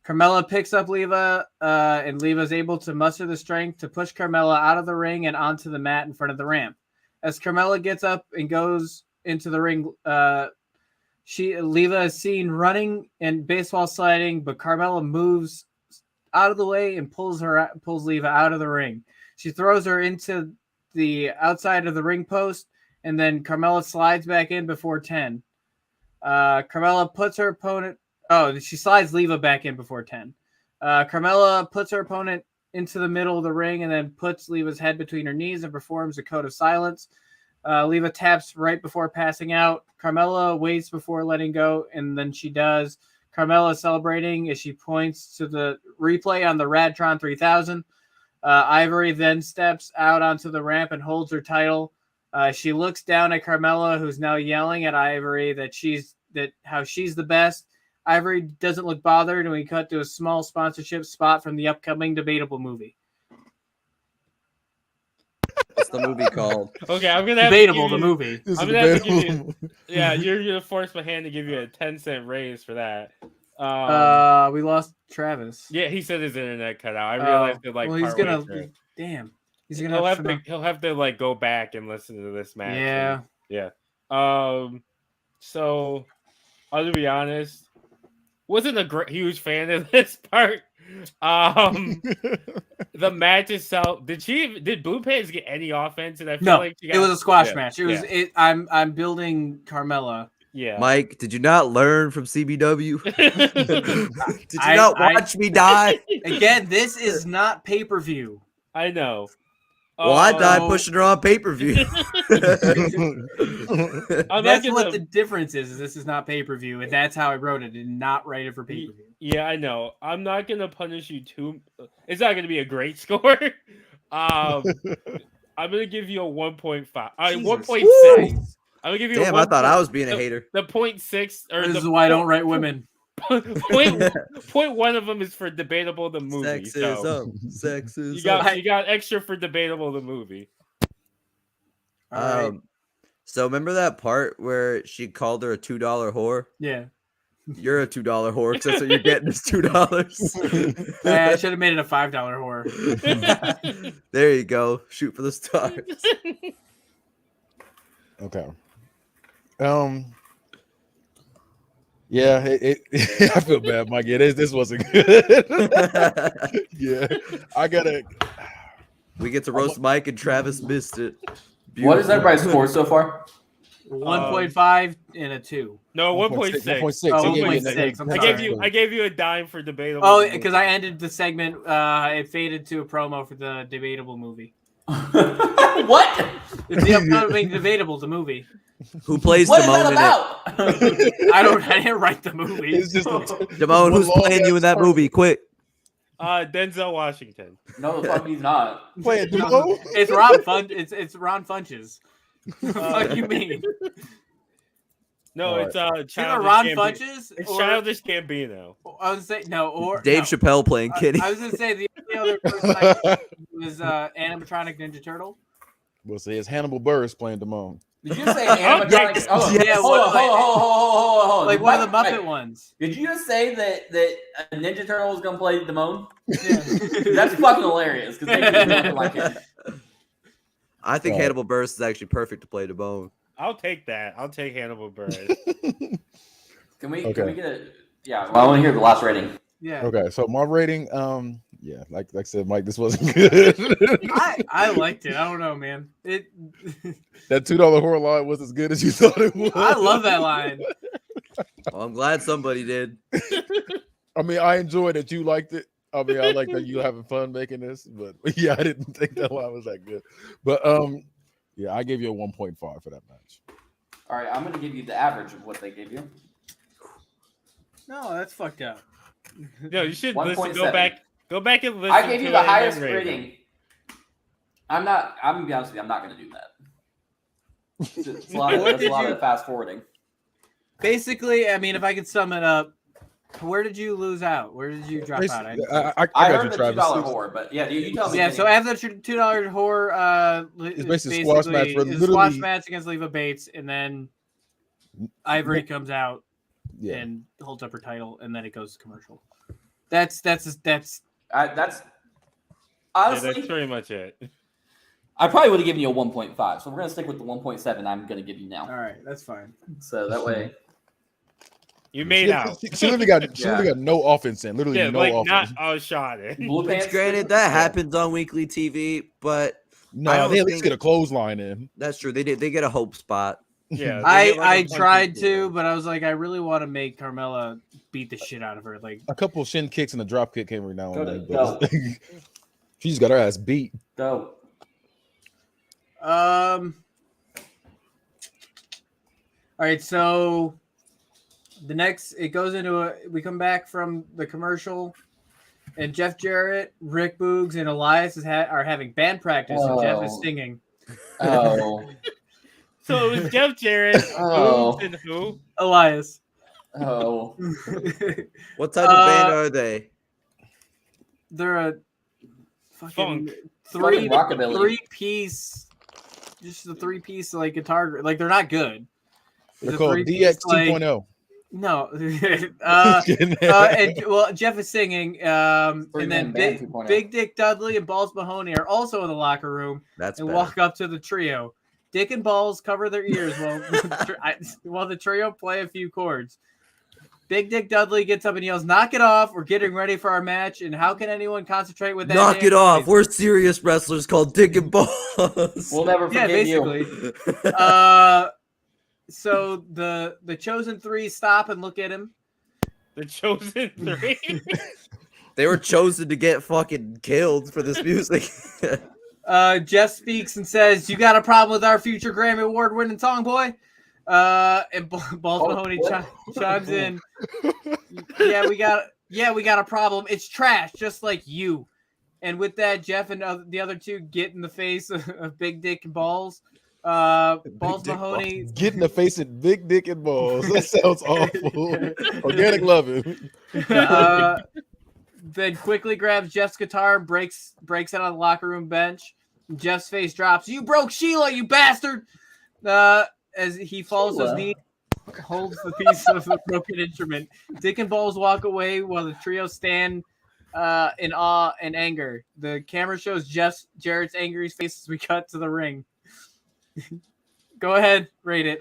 Carmella picks up Leva, and Leva is able to muster the strength to push Carmella out of the ring and onto the mat in front of the ramp. As Carmella gets up and goes into the ring, Leva is seen running and baseball sliding, but Carmella moves out of the way and pulls Leva out of the ring. She throws her into the outside of the ring post, and then Carmella slides back in before 10. Carmella puts her opponent. Oh, she slides Leva back in before 10. Carmella puts her opponent into the middle of the ring and then puts Leva's head between her knees and performs a code of silence. Leva taps right before passing out. Carmella waits before letting go, and then she does. Carmella is celebrating as she points to the replay on the Radtron 3000. Ivory then steps out onto the ramp and holds her title. She looks down at Carmella, who's now yelling at Ivory how she's the best. Ivory doesn't look bothered, and we cut to a small sponsorship spot from the upcoming Debatable movie. What's the movie called? Okay, I'm gonna have Debatable, to the movie. This I'm is gonna have to give debatable. you. Yeah, you're gonna force my hand to give you a 10-cent raise for that. We lost Travis. Yeah, he said his internet cut out. I realized it like well, he's partway gonna. through. Damn, he's He'll gonna have to like go back and listen to this match. Yeah. Yeah. So I'll be honest, wasn't a huge fan of this part. The match itself, did Blue Pants get any offense? And I feel like she got, it was a squash yeah, match. It was I'm building Carmella. Yeah. Mike, did you not learn from CBW? Did you not watch me die? Again, this is not pay-per-view. I know. Well, I died pushing her on pay-per-view. That's what the difference is this is not pay-per-view, and that's how I wrote it, and not write it for pay-per-view. Yeah, I know. I'm not gonna punish you too. It's not gonna be a great score. I'm gonna give you a 1.5. 1.6. I'm gonna give you. Damn, I thought I was being a hater. The 0.6 or this is why I don't write women. point one of them is for Debatable the movie. Sexism. Sexism. You got extra for Debatable the movie. So remember that part where she called her a $2 whore? Yeah. You're a $2 whore because that's what you're getting is $2. I should have made it a $5 whore. There you go. Shoot for the stars. Okay. Yeah, I feel bad, Mike. Yeah, this wasn't good. Yeah, I gotta. We get to roast Mike, and Travis missed it. Beautiful. What is everybody's score so far? 1.5 and a 2. No, 1.6. 1.6. Oh, He gave you 1.6. I'm I sorry. gave you a dime for Debatable. Oh, because I ended the segment. It faded to a promo for the Debatable movie. What? It's the upcoming Debatable, the movie. Who plays What is Damone that in it? about? I didn't write the movie. It's just Damone, who's playing you in that movie? Quick. Denzel Washington. No, the fuck he's not. Playing Demo. It's Ron Fun. It's Ron Funches. What the fuck you mean? No, it's Childish Ron Gambino. Funches? It's Childish Gambino. I was saying no, or Dave no. Chappelle playing Kitty. I was gonna say the only other person I was animatronic Ninja Turtle. We'll see. It's Hannibal Buress playing Damone. Did you say animatronic? Yes, Oh, yes. hold on. Like one of the Muppet Wait, ones. Did you just say that a Ninja Turtle was gonna play Damone? Yeah. That's fucking hilarious because they do nothing like it. I think Right. Hannibal Buress is actually perfect to play Damone. I'll take that. I'll take Hannibal Buress. Can we Okay. get a? Yeah, well, I want to hear the last rating. Yeah. Okay, so my rating, yeah, like I said, Mike, this wasn't good. I liked it. I don't know, man. It. That $2 horror line was as good as you thought it was. I love that line. Well, I'm glad somebody did. I mean, I enjoyed that you liked it. I mean, I like that you having fun making this, but yeah, I didn't think that line was that good. But yeah, I gave you a 1.5 for that match. All right, I'm gonna give you the average of what they gave you. No, that's fucked up. No, you should listen. 1.7. Go back and listen. I gave you to the it and highest then rate it. rating. I'm gonna be honest with you. I'm not gonna do that. It's a lot of fast forwarding. Basically, I mean, if I could sum it up, where did you lose out? Where did you drop out? I I got heard you, the Travis. $2 whore, but yeah, you tell me. Yeah, so after the $2 whore, It's basically a squash match where it's a literally- squash match against Leva Bates, and then Ivory comes out Yeah. and holds up her title, and then it goes to commercial. That's That's Yeah, honestly. that's pretty much it. I probably would have given you a 1.5, so we're gonna stick with the 1.7. I'm gonna give you now, all right. That's fine. so that way. You made out. She literally got no offense in. Literally Yeah, no like offense. not shot it. Blue Which, pants. granted, that happens on weekly TV, but I No, don't they at least think- get a clothesline in. that's true. They get a hope spot. Yeah, they I get, like, a punch tried into to, it. but I was like, I really want to make Carmella beat the shit out of her. Like, A couple shin kicks and a drop kick every now Go and to- then. But she just got her ass beat. Go. all right. So the next, it goes into we come back from the commercial, and Jeff Jarrett, Rick Boogs, and Elias are having band practice, and Jeff is Oh. singing. Oh. So it was Jeff Jarrett, Oh. Boogs, and who? Elias. Oh. What type of band are they? They're a fucking Funk. Fucking rockabilly. three-piece, just a three-piece like guitar. Like they're not good. They're It's a called three-piece, DX 2.0. No. And Jeff is singing. And then Band 2.0. Big Dick Dudley and Balls Mahoney are also in the locker room That's and better. walk up to the trio. Dick and Balls cover their ears while the trio play a few chords. Big Dick Dudley gets up and yells, "Knock it off! We're getting ready for our match." And how can anyone concentrate with that? Knock damn it off. noise? We're serious wrestlers called Dick and Balls. We'll never Yeah, forget you. basically. So the chosen three stop and look at him. The chosen three. They were chosen to get fucking killed for this music. Jeff speaks and says, "You got a problem with our future Grammy Award winning song, boy?" And Balls Mahoney chimes in. Yeah, we got a problem. It's trash, just like you. And with that, Jeff and the other two get in the face of Big Dick and Balls. Balls Mahoney. Get in the face of Big Dick and Balls. That sounds awful. Organic loving. Then quickly grabs Jeff's guitar and breaks it on the locker room bench. Jeff's face drops. "You broke Sheila, you bastard!" As he falls to his knee, holds the piece of the broken instrument. Dick and Balls walk away while the trio stand in awe and anger. The camera shows Jarrett's angry face as we cut to the ring. Go ahead, rate it.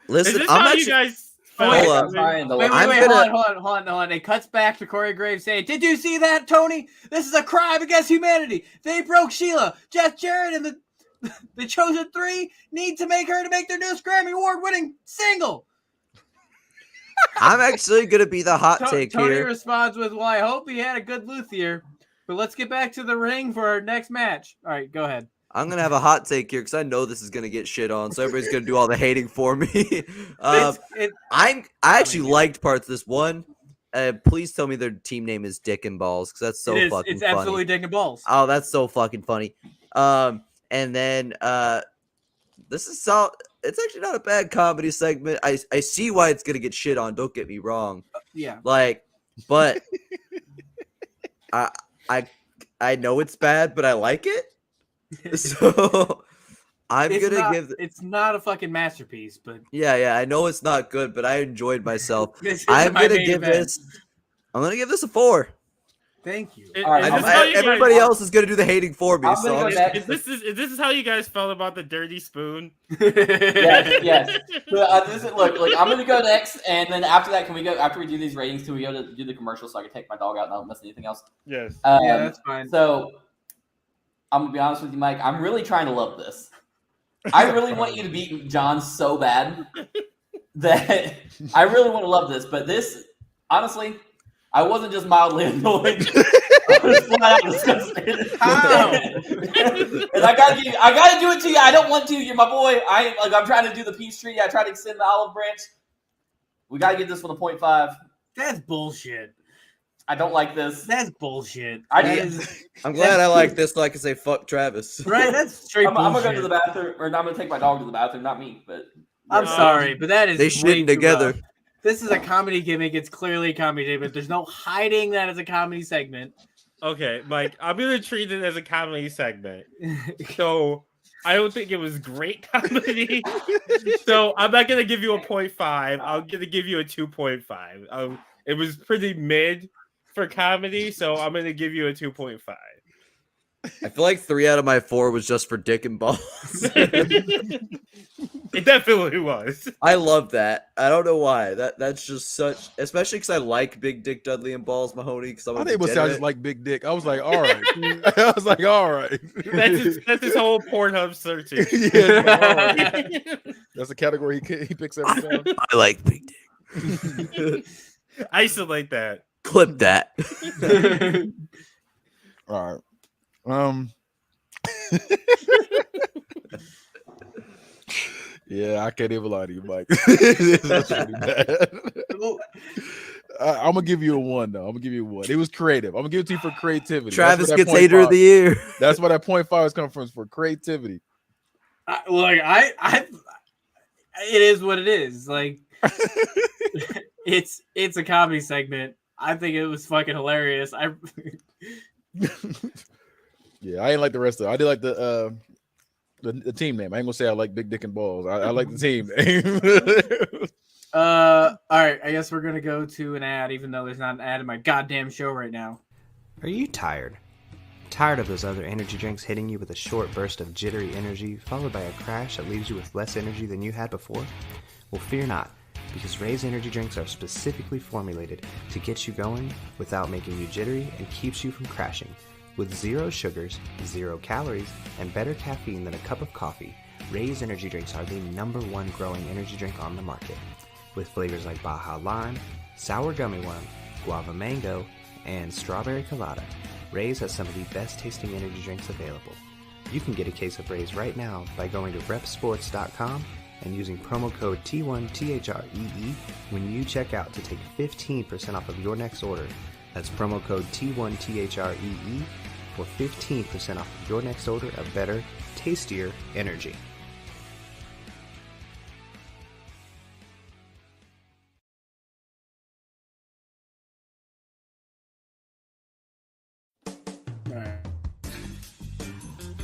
Listen, Is this I'm how actually. you guys? Hold felt? up. Wait, I'm hold gonna- on. It cuts back to Corey Graves saying, "Did you see that, Tony? This is a crime against humanity. They broke Sheila. Jeff Jarrett and the chosen three need to make her to make their newest Grammy Award winning single." I'm actually gonna be the hot take Tony here. responds with, "Well, I hope he had a good luthier. But let's get back to the ring for our next match." All right, go ahead. I'm gonna have a hot take here because I know this is gonna get shit on, so everybody's gonna do all the hating for me. I actually liked parts of this one. Please tell me their team name is Dick and Balls because that's so fucking It's funny. absolutely Dick and Balls. Oh, that's so fucking funny. And then this is so. It's actually not a bad comedy segment. I see why it's gonna get shit on. Don't get me wrong. Yeah. But I know it's bad, but I like it. So It's not a fucking masterpiece, but Yeah, I know it's not good, but I enjoyed myself. this is I'm my gonna main give event. I'm gonna give this a 4. Thank you. All right, Is I'm- this how you guys- Everybody else is gonna do the hating for me. I'm So gonna I'm go just- back- Is this how you guys felt about the dirty spoon? Yes. Look, I'm gonna go next, and then after that, can we go? After we do these ratings, can we go to do the commercial so I can take my dog out and not miss anything else? Yes. Yeah, that's fine. So I'm gonna be honest with you, Mike. I'm really trying to love this. I really want you to beat John so bad that I really want to love this. But this, honestly, I wasn't just mildly annoyed. I was flat out disgusted. How? And I gotta do it to you. I don't want to. You're my boy. I'm trying to do the peace treaty. I try to extend the olive branch. We gotta get this one a 0.5. That's bullshit. I don't like this. That's bullshit. I'm glad I like this so I can say fuck Travis. Right, that's straight I'm bullshit. gonna go to the bathroom, or I'm gonna take my dog to the bathroom. Not me, but I'm sorry, but that is They way shitting too together. rough. This is a comedy gimmick. It's clearly a comedy gimmick. There's no hiding that as a comedy segment. Okay, Mike, I'm gonna treat it as a comedy segment. So I don't think it was great comedy. So I'm not gonna give you a 0.5. I'm gonna give you a 2.5. It was pretty mid for comedy, so I'm gonna give you a 2.5. I feel like 3 out of my 4 was just for dick and balls. It definitely was. I love that. I don't know why. That's just such, especially because I like Big Dick Dudley and Balls Mahoney. Because I think it was I just like big dick. I was like, all right. I was like, all right. That's his whole Pornhub searching. Yeah, all right. That's a category he picks every time. I like Big Dick. Isolate that. Clip that. All right. Yeah, I can't even lie to you, Mike. It's pretty bad. I'm gonna give you a 1 though. I'm gonna give you a 1. It was creative. I'm gonna give it to you for creativity. Travis gets hater of the year. That's where that 0.5 is coming from, is for creativity. It is what it is. Like, it's a comedy segment. I think it was fucking hilarious. Yeah, I ain't like the rest of it. I did like the team name. I ain't gonna say I like Big Dick and Balls. I like the team name. All right, I guess we're gonna go to an ad, even though there's not an ad in my goddamn show right now. Are you tired? Tired of those other energy drinks hitting you with a short burst of jittery energy, followed by a crash that leaves you with less energy than you had before? Well, fear not, because Ray's energy drinks are specifically formulated to get you going without making you jittery and keeps you from crashing. With 0 sugars, 0 calories, and better caffeine than a cup of coffee, Ray's energy drinks are the #1 growing energy drink on the market. With flavors like Baja Lime, Sour Gummy Worm, Guava Mango, and Strawberry Colada, Ray's has some of the best tasting energy drinks available. You can get a case of Ray's right now by going to repsports.com and using promo code T1THREE when you check out to take 15% off of your next order. That's promo code T1THREE for 15% off of your next order of better, tastier energy.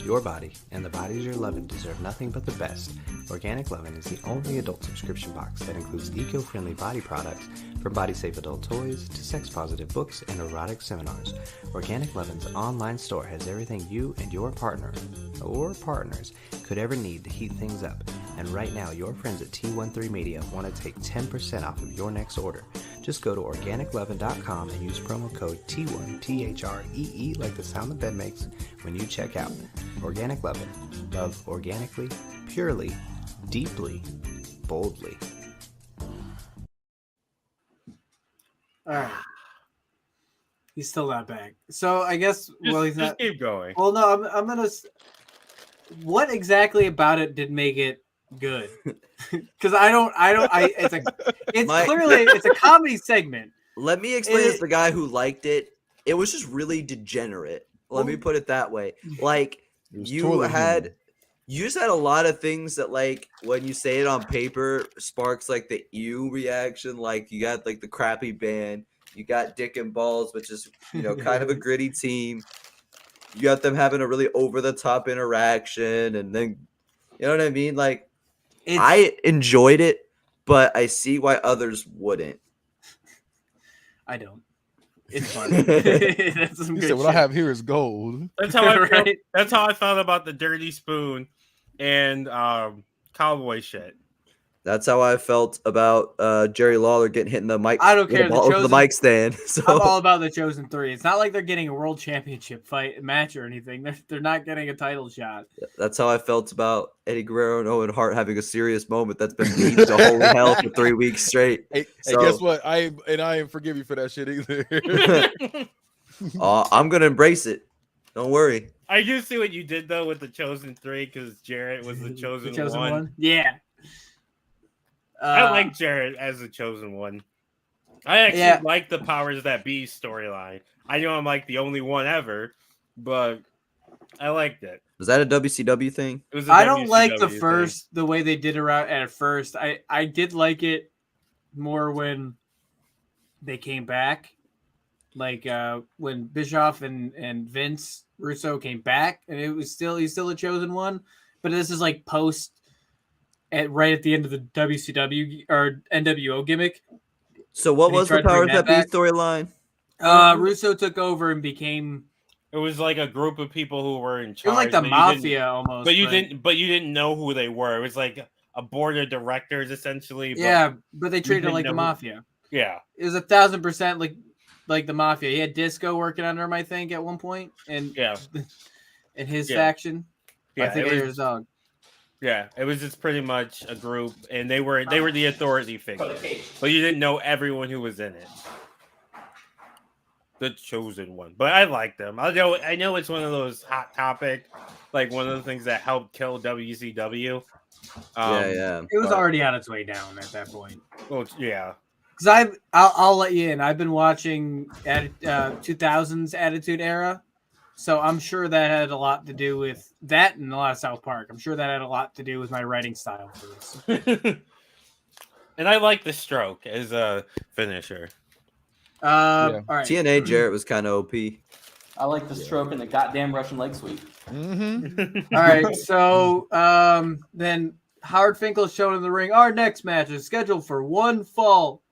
Your body and the bodies you're loving deserve nothing but the best. Organic Lovin' is the only adult subscription box that includes eco-friendly body products, from body-safe adult toys to sex-positive books and erotic seminars. Organic Lovin's online store has everything you and your partner or partners could ever need to heat things up. And right now, your friends at T13 Media want to take 10% off of your next order. Just go to organiclovin.com and use promo code T1THREE like the sound the bed makes when you check out. Organic Lovin'. Love organically, purely, deeply, boldly. All right. He's still not back. So I guess, he's Just not. keep going. Well, no, I'm gonna. What exactly about it did make it good? Because it's a comedy segment. Let me explain as the guy who liked it. It was just really degenerate. Let me put it that way. Like, you just had a lot of things that, like, when you say it on paper, sparks like the ew reaction. Like, you got like the crappy band, you got Dick and Balls, which is, kind of a gritty team. You got them having a really over the top interaction, and then, you know what I mean? Like, I enjoyed it, but I see why others wouldn't. I don't. It's fun. That's some He good said, "What shit. I have here is gold." That's how I felt, Right? That's how I felt about the Dirty Spoon and Cowboy shit. That's how I felt about Jerry Lawler getting hit in the mic. I don't with care, the the ball with the Chosen- mic stand. So I'm all about the Chosen Three. It's not like they're getting a world championship match or anything. They're not getting a title shot. that's how I felt about Eddie Guerrero and Owen Hart having a serious moment that's been deemed to holy hell for 3 weeks straight. Hey, So- guess what? I ain't forgive you for that shit either. I'm gonna embrace it. Don't worry. I do see what you did though with the Chosen Three because Jarrett was the chosen, one. Yeah. I like Jarrett as the chosen one. I actually like the powers that be storyline. I know I'm like the only one ever, but I liked it. Was that a WCW thing? It was. I don't like the thing. the way they did it at first. I did like it more when they came back, like when Bischoff and Vince Russo came back, and he's still a chosen one. But this is like post right at the end of the WCW or NWO gimmick. So what was the powers that be storyline? Russo took over and became. It was like a group of people who were in charge. It was like the mafia almost. But you didn't know who they were. It was like a board of directors essentially. But they treated it like the mafia. Yeah. It was 1,000% like the mafia. He had Disco working under him, I think, at one point, and in his faction. Yeah, I think they were his dog. Yeah, it was just pretty much a group, and they were the authority figure, but you didn't know everyone who was in it. The chosen one, but I like them. I know it's one of those hot topic, like one of the things that helped kill WCW. It was already on its way down at that point. Well, yeah. Because I'll let you in. I've been watching 2000s Attitude Era, so I'm sure that had a lot to do with that and a lot of South Park. I'm sure that had a lot to do with my writing style for this. And I like the stroke as a finisher. All right. TNA Jarrett was kind of OP. I like the stroke and the goddamn Russian leg sweep. All right, so then Howard Finkel is shown in the ring. Our next match is scheduled for one fall.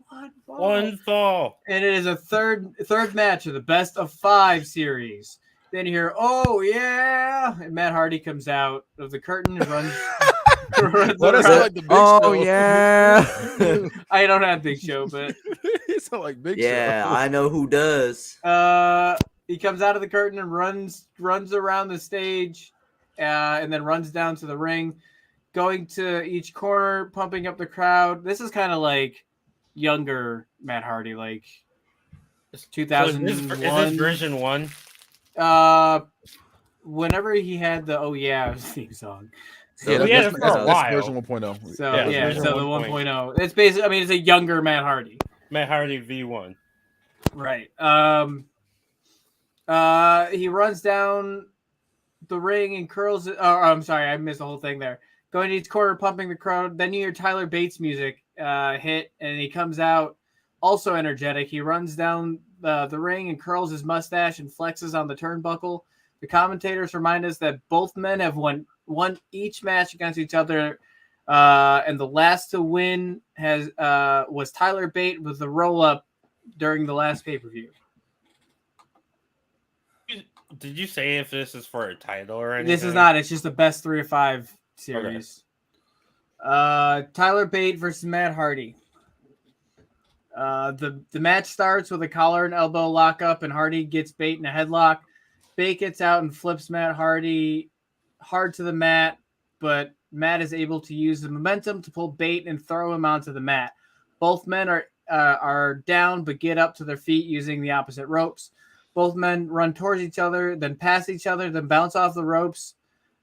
One fall. And it is a third match of the best of 5 series. Then you hear, oh yeah, and Matt Hardy comes out of the curtain and runs. What is like the Big Show? Yeah. I don't have Big Show, but it's not like Big Show. Yeah, I know who does. He comes out of the curtain and runs around the stage, and then runs down to the ring, going to each corner, pumping up the crowd. This is kind of like younger Matt Hardy, like 2001. Is this version 1? Whenever he had the "Oh Yeah" theme song. So we had it for a while. Version 1.0. So so the 1.0. It's basically, I mean, it's a younger Matt Hardy. Matt Hardy V1. Right. He runs down the ring and curls it. Oh, I'm sorry, I missed the whole thing there. Going to each corner, pumping the crowd. Then you hear Tyler Bates' music hit, and he comes out also energetic. He runs down the ring and curls his mustache and flexes on the turnbuckle. The commentators remind us that both men have won each match against each other, and the last to win was Tyler Bate with the roll-up during the last pay-per-view. Did you say if this is for a title or anything? This is not. It's just the best 3 of 5 series. Okay. Tyler Bate versus Matt Hardy. The match starts with a collar and elbow lockup, and Hardy gets Bate in a headlock. Bate gets out and flips Matt Hardy hard to the mat, but Matt is able to use the momentum to pull Bate and throw him onto the mat. Both men are down, but get up to their feet using the opposite ropes. Both men run towards each other, then pass each other, then bounce off the ropes.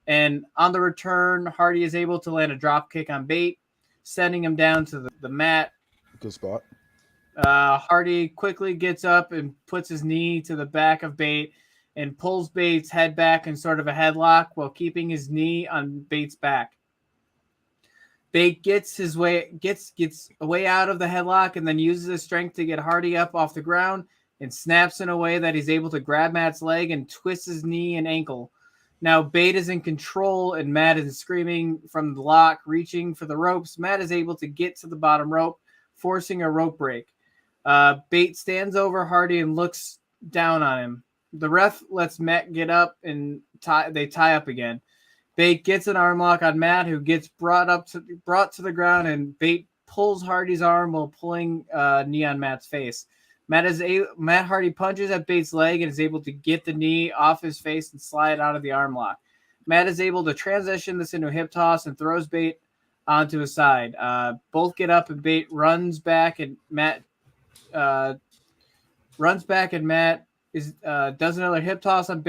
And on the return, Hardy is able to land a drop kick on Bate, sending him down to the mat. Good spot. Hardy quickly gets up and puts his knee to the back of Bate and pulls Bate's head back in sort of a headlock while keeping his knee on Bate's back. Bate gets away out of the headlock and then uses his strength to get Hardy up off the ground and snaps in a way that he's able to grab Matt's leg and twist his knee and ankle. Now Bate is in control and Matt is screaming from the lock, reaching for the ropes. Matt is able to get to the bottom rope, forcing a rope break. Bate stands over Hardy and looks down on him. The ref lets Matt get up and they tie up again. Bate gets an arm lock on Matt, who gets brought to the ground, and Bate pulls Hardy's arm while pulling knee on Matt's face. Matt Hardy punches at Bate's leg and is able to get the knee off his face and slide out of the arm lock. Matt is able to transition this into a hip toss and throws Bate onto his side. Both get up and Bate runs back, and Matt does another hip toss on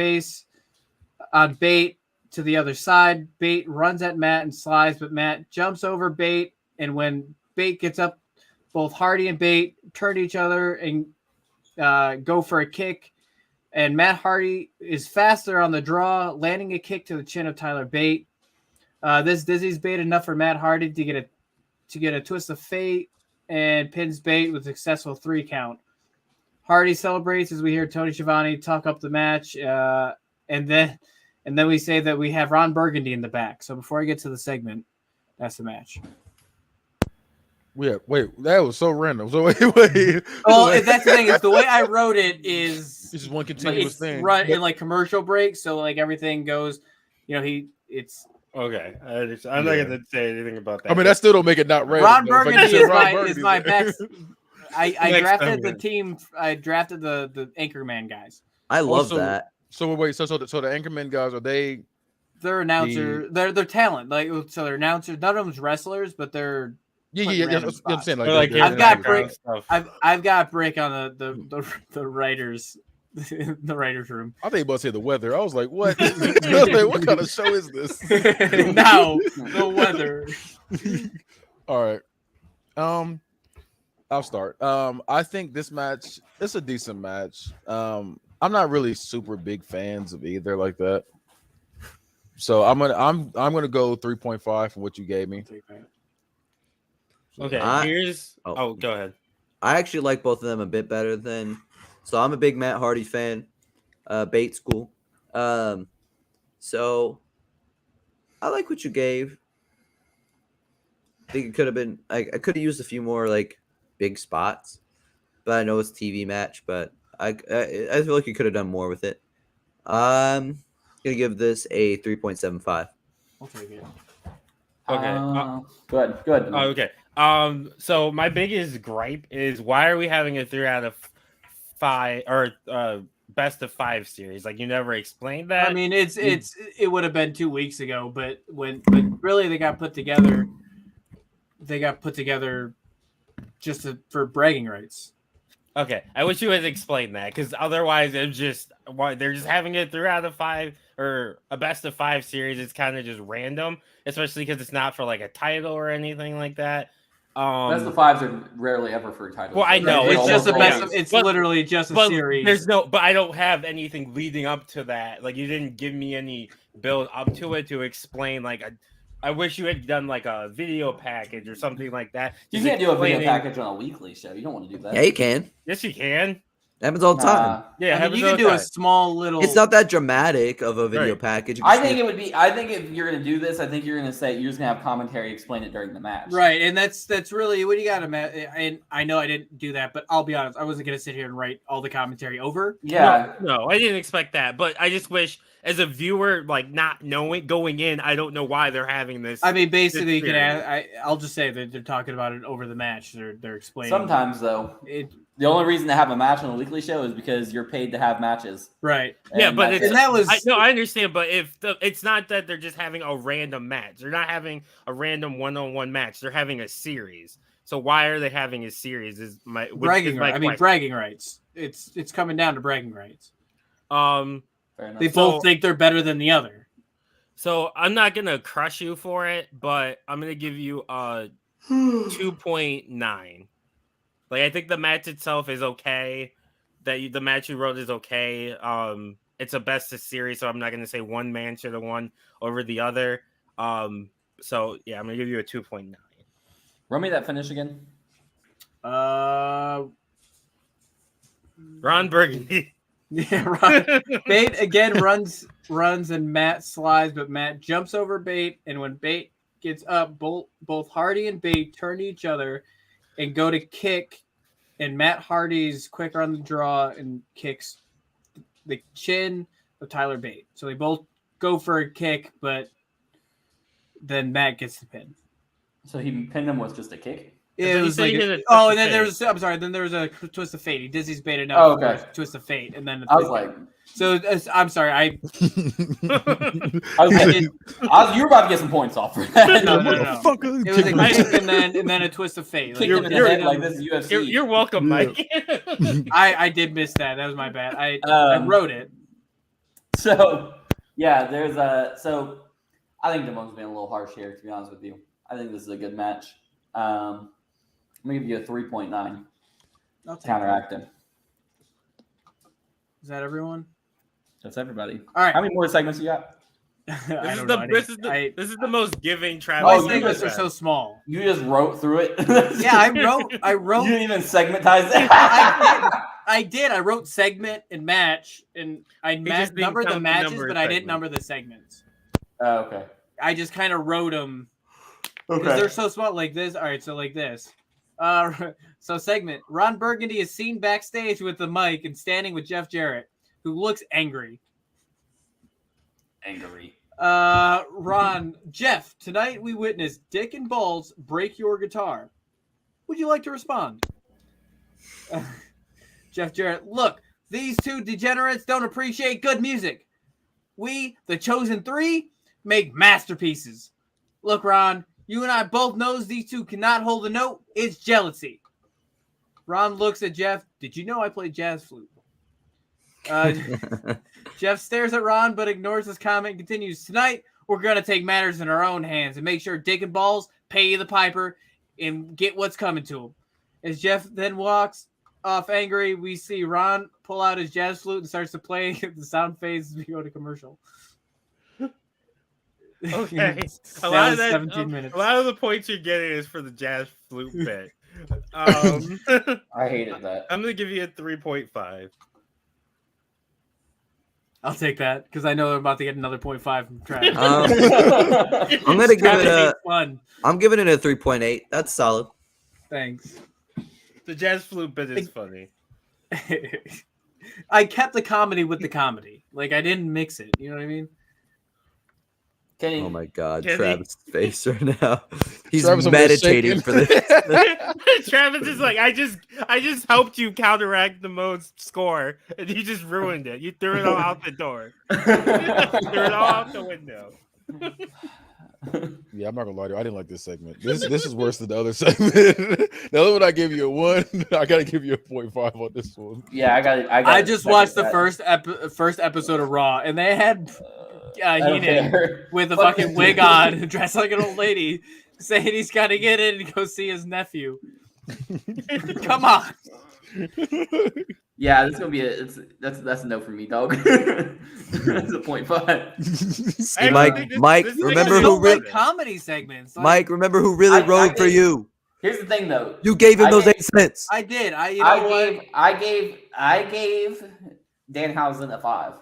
Bate to the other side. Bate runs at Matt and slides, but Matt jumps over Bate, and when Bate gets up, both Hardy and Bate turn to each other and go for a kick. And Matt Hardy is faster on the draw, landing a kick to the chin of Tyler Bate. This dizzies Bate enough for Matt Hardy to get a twist of fate and pins Bate with a successful 3 count. Hardy celebrates as we hear Tony Schiavone talk up the match, and then we say that we have Ron Burgundy in the back. So before I get to the segment, that's the match. Yeah, wait, that was so random. So wait. Well, that's the thing is the way I wrote it is This is one continuous thing. Run in like commercial breaks, so like everything goes. It's Okay, I'm not gonna say anything about that. I mean, that still don't make it not random. Ron though. It's like Burgundy you said, is my best. I drafted time, the man. team. I drafted the Anchorman guys. I love Also- that. So wait, so the Anchorman guys, are they? They're announcer. They're talent. Like so, they're announcers. None of them's wrestlers, but they're. Yeah. random That's what I'm saying. They're like they're I've got announcers. break- stuff. I've got break on the writers, the writers room. I think you about to say the weather. I was like, what? I was like, what kind of show is this? Now the weather. All right. I'll start. I think this match, it's a decent match. I'm not really super big fans of either like that. So I'm gonna go 3.5 from what you gave me. Okay, I- here's. oh. Oh, go ahead. I actually like both of them a bit better than. So I'm a big Matt Hardy fan. Bate school. So I like what you gave. I think it could have been. I could have used a few more like big spots, but I know it's a TV match. But I feel like you could have done more with it. I'm gonna give this a 3.75. I'll take it. Okay, Good. Oh, okay. So my biggest gripe is why are we having a 3 out of 5 or best of 5 series? Like you never explained that. I mean, it would have been 2 weeks ago, but really they got put together. They got put together just for bragging rights. Okay, I wish you had explained that because otherwise they're just having it 3 out of 5 or a best of 5 series. It's kind of just random, especially because it's not for like a title or anything like that. Best of 5s are rarely ever for titles. Well, I know, It's just a almost best. always. It's But- literally just a But series. but I don't have anything leading up to that. Like you didn't give me any build up to it to explain. Like I wish you had done like a video package or something like that. You Just can't do a video explaining- package on a weekly show. You don't want to do that. Yeah, you can. Yes, you can. It happens all the time. Yeah, I mean, you can do a small little. It's not that dramatic of a video Right. package. You I just think need- it would be. I think if you're gonna do this, I think you're gonna say you're just gonna have commentary explain it during the match. right, and that's really what you got to. And I know I didn't do that, but I'll be honest, I wasn't gonna sit here and write all the commentary over. Yeah. No, I didn't expect that. But I just wish, as a viewer, like not knowing going in, I don't know why they're having this. I mean, basically, you can. Series. I'll just say that they're talking about it over the match. They're explaining. Sometimes though, It, the only reason to have a match on a weekly show is because you're paid to have matches. right. Yeah, And but that's it's it. And that was. I understand, but if it's not that they're just having a random match, they're not having a random one-on-one match. They're having a series. So why are they having a series? Is my bragging my rights. I mean, question. bragging rights. It's coming down to bragging rights. Um, Fair enough. They So- both think they're better than the other. so I'm not gonna crush you for it, but I'm gonna give you a 2.9. Like I think the match itself is okay. The match you wrote is okay. It's a best of series, so I'm not gonna say one man should have won over the other. So yeah, I'm gonna give you a 2.9. Run me that finish again. Ron Burgundy. Yeah, right. Bate again runs and Matt slides, but Matt jumps over Bate, and when Bate gets up, both Hardy and Bate turn to each other and go to kick, and Matt Hardy's quicker on the draw and kicks the chin of Tyler Bate. So they both go for a kick, but then Matt gets the pin. So he pinned him with just a kick. It he was said like he did a twist oh, of and then there fate. was I'm sorry. Then there was a twist of fate. He Disney's Bate enough. Oh, okay. Twist of fate, and then I was like, so I'm sorry. I was like, you were about to get some points off for that. No. Motherfucker. It was a kick and then a twist of fate. Kicked him in the head like this is UFC. You're welcome, Mike. I did miss that. That was my bad. I wrote it. So yeah, there's so I think Damone's been a little harsh here, to be honest with you. I think this is a good match. I'm gonna give you a 3.9. Counteracting. Is that everyone? That's everybody. All right. How many more segments you got? This is the most giving My Travis. segments are so small. You just wrote through it. Yeah, I wrote. You didn't even segmentize it. I did. I wrote segment and match, and I just didn't numbered the count the matches, number but of I didn't segments. number the segments. Oh, okay. I just kind of wrote them because they're so small. Like this. All right, so like this. So segment. Ron Burgundy is seen backstage with the mic and standing with Jeff Jarrett, who looks angry. Ron, Jeff, tonight we witnessed Dick and Balls break your guitar. Would you like to respond? Jeff Jarrett, look, these two degenerates don't appreciate good music. We, the Chosen Three, make masterpieces. Look, Ron, you and I both knows these two cannot hold a note. It's jealousy. Ron looks at Jeff. Did you know I play jazz flute? Jeff stares at Ron but ignores his comment and continues. Tonight, we're going to take matters in our own hands and make sure Dick and Balls pay the piper and get what's coming to him. As Jeff then walks off angry, we see Ron pull out his jazz flute and starts to play. The sound fades as we go to commercial. Okay. A lot of 17 minutes. A lot of the points you're getting is for the jazz flute bit. I hated that. I'm gonna give you a 3.5. I'll take that because I know I'm about to get another 0.5 from Travis. I'm gonna give it a. Fun. I'm giving it a 3.8. That's solid. Thanks. The jazz flute bit is funny. I kept the comedy with the comedy. Like I didn't mix it. You know what I mean? Kenny, Oh my god, Kenny. Travis' face right now. He's Travis over there meditating shaking. for this. Travis is like, I just helped you counteract the most score, and you just ruined it. You threw it all out the door. Threw it all out the window. Yeah, I'm not gonna lie to you. I didn't like this segment. This is worse than the other segment. The other one I gave you a 1. I gotta give you a 0.5 on this one. yeah, I just watched the first episode of Raw, and they had Heenan with a fucking wig on, dressed like an old lady, saying he's got to get in and go see his nephew. Come on. Yeah, this is gonna be that's a no for me, dog. That's a 0.5. I Mike, think this- Mike, this is remember like a who Don't really, like comedy segments. Like, Mike, remember who really I rode for did- you? Here's the thing, though. You gave him I those gave- 8 cents. I did. You know what? I gave Danhausen a 5.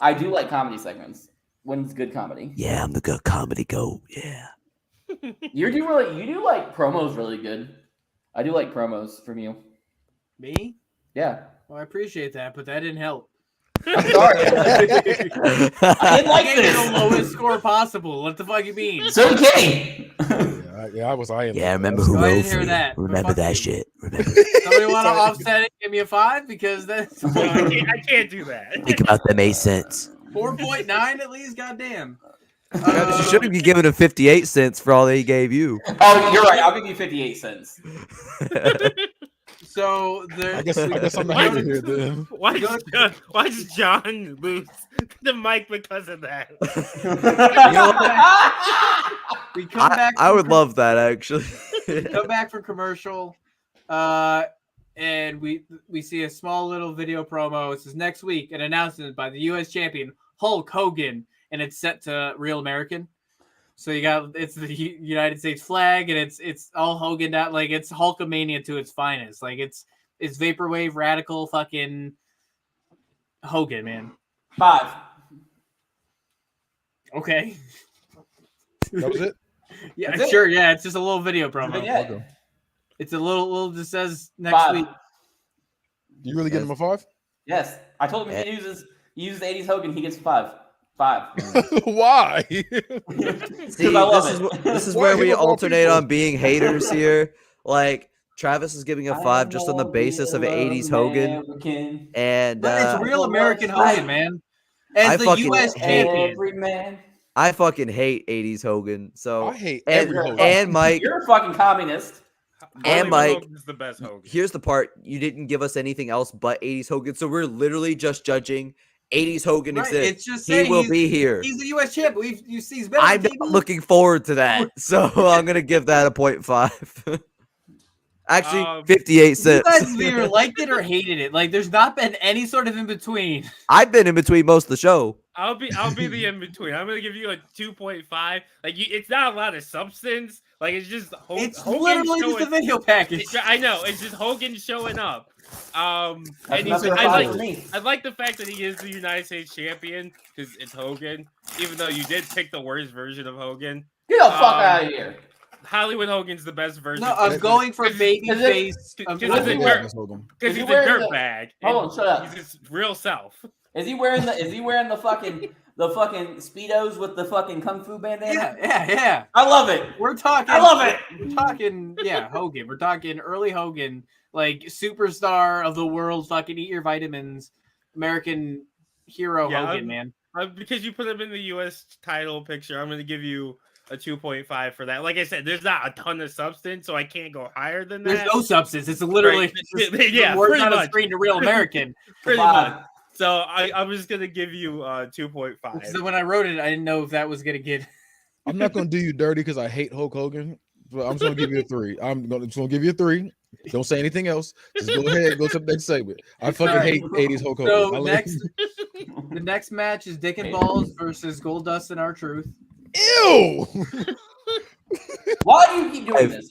I do like comedy segments when it's good comedy. Yeah, I'm the good comedy goat. Yeah. You do like promos really good. I do like promos from you. Me? Yeah. Well, I appreciate that, but that didn't help. I'm sorry. I didn't I like gave you this. the lowest score possible. What the fuck you mean? So Kenny. Yeah, I was. I am. Yeah, remember That's- who I didn't rode hear for you. that, but Remember fuck that you. shit. Remember. Somebody want to offset it? Give me a 5 because that's I can't do that. Think about them 8 cents. 4.9 at least. Goddamn. Travis, you shouldn't be giving him 58 cents for all they gave you. Oh, you're right. I'll give you 58 cents. So there. I guess I'm the hater here then. Why does John lose the mic because of that? We come back. I from would love that actually. come back from commercial, and we see a small little video promo. It says next week an announcement by the U.S. champion Hulk Hogan, and it's set to Real American. So it's the United States flag, and it's all Hogan out, like it's Hulkamania to its finest. Like it's vaporwave radical fucking Hogan, man. 5. Okay. That was it. Yeah, That's it. sure. Yeah, it's just a little video promo. Vignette. Okay. It's a little just says next 5. week. You really give him a 5? Yes. I told him he uses 80s Hogan, he gets 5. 5. Why? See, I love this is Why where give we up on alternate people? on being haters here. Like Travis is giving a 5 just on the basis of 80s Hogan, and But it's real American Hogan, man. As I the fucking U.S. hate champion. Every man. I fucking hate 80s Hogan. So I hate and, every Hogan. and Mike, You're a fucking communist. Hollywood Mike, Hogan's the best Hogan. here's the part: you didn't give us anything else but 80s Hogan, so we're literally just judging 80s Hogan Right, exists. it's just He saying will be here. He's the U.S. champ. You see, he's better. I'm not looking forward to that, so I'm gonna give that a 0.5. Actually, 58 You cents. guys either liked it or hated it. Like, there's not been any sort of in between. I've been in between most of the show. I'll be the in between. I'm gonna give you a 2.5. Like it's not a lot of substance. Like it's just It's Hogan literally just a showing, video package. I know it's just Hogan showing up. And That's I fine like with me. I like the fact that he is the United States champion because it's Hogan. Even though you did pick the worst version of Hogan, Get the fuck out of here. Hollywood Hogan's the best version. No, I'm going for baby face. Because Is he wearing- he's he a wearing the- dirtbag. Hold on, shut up. He's his real self. Is he wearing the fucking speedos with the fucking kung fu bandana? Yeah. I love it. We're talking. I love it. We're talking. Yeah, Hogan. We're talking early Hogan, like superstar of the world. Fucking eat your vitamins, American hero Yeah, Hogan, man. Because you put him in the U.S. title picture, I'm going to give you a 2.5 for that. Like I said, there's not a ton of substance, so I can't go higher than that. There's no substance. It's literally Right. Yeah, words pretty on a much. screen to real American. Pretty Five. much. So I'm just going to give you 2.5. So when I wrote it, I didn't know if that was gonna get. I'm not gonna do you dirty because I hate Hulk Hogan, but I'm just gonna give you a 3. I'm just gonna give you a 3. Don't say anything else. Just go ahead, go to the next segment. I fucking Alright. hate 80s Hulk Hogan. So I the next match is Dick and Balls versus Goldust and R-Truth. Ew. Why do you keep doing this?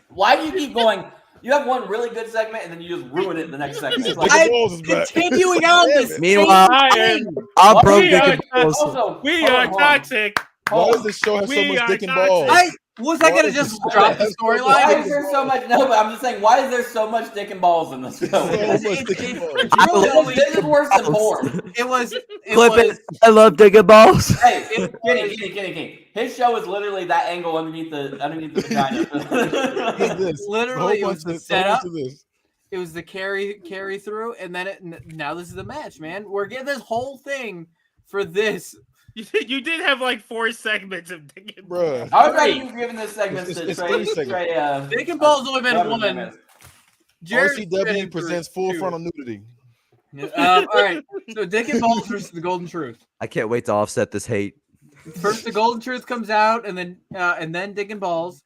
Why do you keep going? You have one really good segment and then you just ruin it in the next segment. It's like, Dick and Balls is back. Continuing on this. Meanwhile, I'm broke We Dick are and Balls. also, We hold are on, hold on. toxic. Why does this show have so We much are dick and toxic. balls? Was I gonna just drop the Why storyline? is there so much? No, but I'm just saying, why is there so much dick and balls in this show? So Because much it- dick and it- balls. This is worse than porn. It was. Clip it. I love Dick and Balls. Hey, Kenny. His show is literally that angle underneath the vagina. It's this. Literally, it was the setup. This. It was the carry through, and then now this is the match, man. We're getting this whole thing for this. You did have like 4 segments of Dick and Bruh. I was ready you giving this segment It's to three segments. Dick and Balls only been whatever one. his name is. Jared's RCW been presents through full two. frontal nudity. All right, so Dick and Balls versus the Golden Truth. I can't wait to offset this hate. First, the Golden Truth comes out, and then Dick and Balls.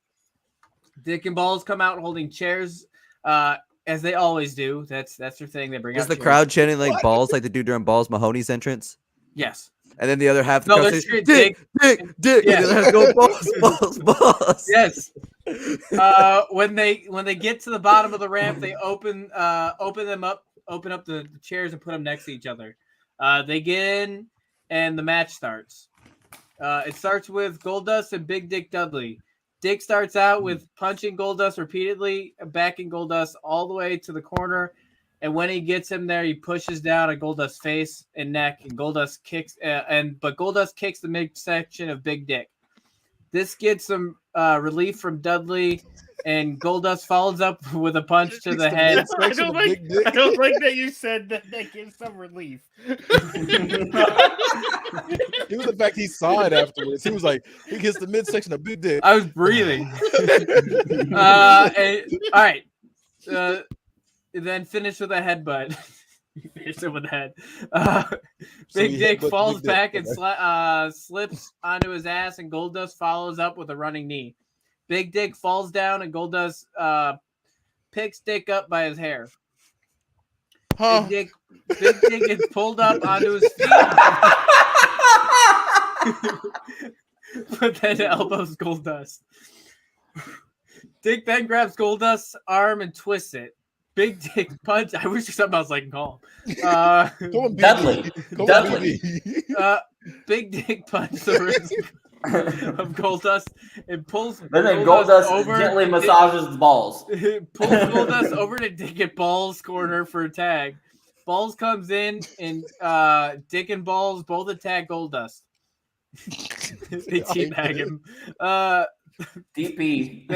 Dick and Balls come out holding chairs, as they always do. That's their thing. They bring Is out the chairs. crowd chanting like balls like they do during Balls Mahoney's entrance? Yes. And then the other half of the No, crowd they're says, screaming, Dick. Yeah. And the other half go, balls. Yes. When they get to the bottom of the ramp, they open up the chairs and put them next to each other. They get in, and the match starts. It starts with Goldust and Big Dick Dudley. Dick starts out with punching Goldust repeatedly, backing Goldust all the way to the corner. And when he gets him there, he pushes down on Goldust's face and neck, and Goldust kicks. But Goldust kicks the midsection of Big Dick. This gets some relief from Dudley, and Goldust follows up with a punch to the head. I don't like that you said that gives some relief. It was the fact he saw it afterwards. He was like, he gets the midsection of Big Dick. I was breathing. All right. Then finish with a headbutt. Finish it with the head. Big he Dick headbutts falls Big Dick, back and okay. slips onto his ass, and Goldust follows up with a running knee. Big Dick falls down, and Goldust picks Dick up by his hair. Huh? Big Dick gets pulled up onto his feet, but then elbows Goldust. Dick then grabs Goldust's arm and twists it. Big Dick punch. I wish something else I can call him. Come on, Dudley. BB. Come on, Dudley. BB. Big Dick punch the wrist of Goldust and pulls Then Goldust over gently to massages the balls. Pulls Goldust over to Dick and Balls corner for a tag. Balls comes in, and Dick and Balls both attack Goldust. They teabag him. DP.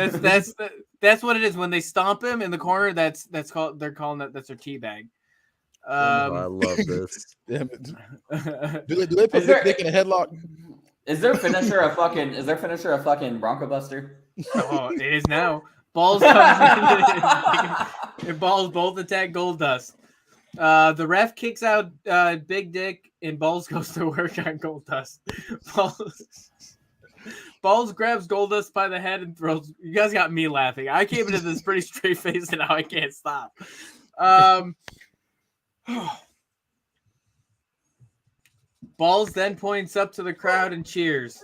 That's what it is when they stomp him in the corner. That's called. They're calling that's their teabag. I love this. Damn it. Do they put Big Dick in a headlock? Is their finisher a fucking Bronco Buster? Oh, it is now. Balls comes in and Balls both attack Goldust. The ref kicks out Big Dick and Balls goes to work on Goldust. Balls grabs Goldust by the head and throws. You guys got me laughing. I came into this pretty straight face and now I can't stop. Balls then points up to the crowd and cheers.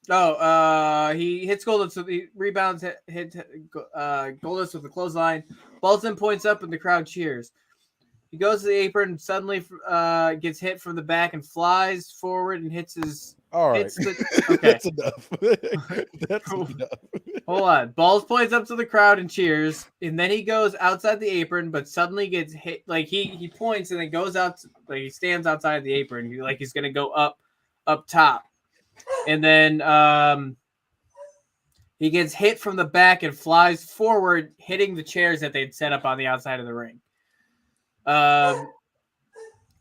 He hits Goldust, so he rebounds, hit Goldust with a clothesline. Balls then points up and the crowd cheers. He goes to the apron and suddenly gets hit from the back and flies forward and hits his. All right. Okay. That's enough. That's enough. Hold on. Balls points up to the crowd and cheers, and then he goes outside the apron, but suddenly gets hit. Like he points and then goes out. Like he stands outside the apron, like he's gonna go up top, and then he gets hit from the back and flies forward, hitting the chairs that they'd set up on the outside of the ring.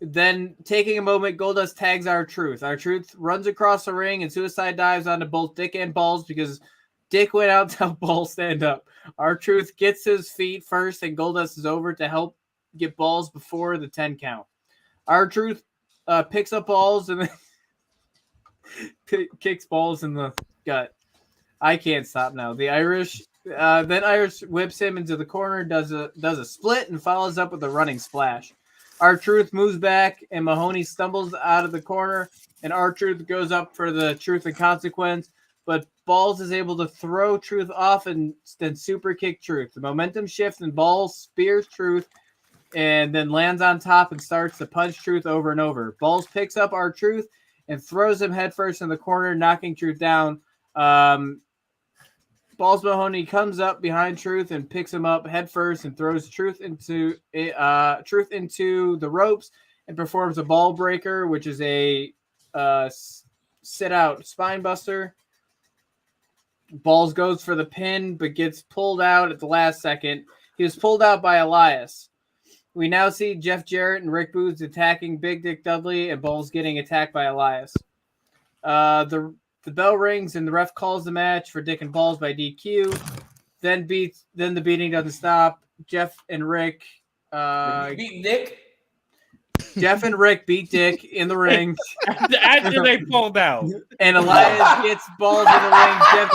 Then taking a moment, Goldust tags R-Truth. R-Truth runs across the ring and suicide dives onto both Dick and Balls because Dick went out to help Balls stand up. R-Truth gets his feet first and Goldust is over to help get Balls before the 10 count. R-Truth picks up Balls and then kicks Balls in the gut. I can't stop now. The Irish then Irish whips him into the corner, does a split and follows up with a running splash. R-Truth moves back, and Mahoney stumbles out of the corner, and R-Truth goes up for the Truth and Consequence, but Balls is able to throw Truth off and then super kick Truth. The momentum shifts, and Balls spears Truth, and then lands on top and starts to punch Truth over and over. Balls picks up R-Truth and throws him headfirst in the corner, knocking Truth down. Balls Mahoney comes up behind Truth and picks him up headfirst and throws Truth into the ropes and performs a ball breaker, which is a sit-out spine buster. Balls goes for the pin, but gets pulled out at the last second. He was pulled out by Elias. We now see Jeff Jarrett and Rick Booth attacking Big Dick Dudley, and Balls getting attacked by Elias. The bell rings and the ref calls the match for Dick and Balls by DQ. Then the beating doesn't stop. Jeff and Rick beat Nick. Jeff and Rick beat Dick in the ring. After they pulled out. And Elias gets Balls in the ring.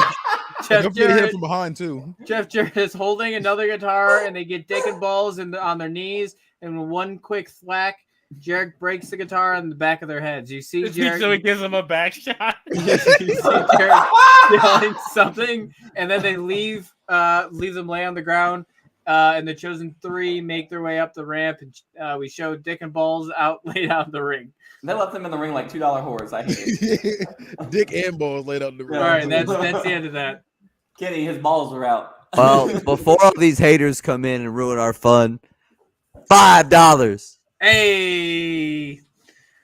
Jeff Jarrett from behind too. Jeff Jarrett is holding another guitar and they get Dick and Balls on their knees, and with one quick thwack, Jarrett breaks the guitar on the back of their heads. You see Jarrett. So he gives him a back shot. You see Jarrett yelling something, and then they leave them lay on the ground. And the chosen three make their way up the ramp, and we show Dick and Balls laid out in the ring. They left them in the ring like $2 whores. I hate it. Dick and Balls laid out in the ring. All right, that's the end of that. Kenny, his balls were out. Well, before all these haters come in and ruin our fun, $5. Hey.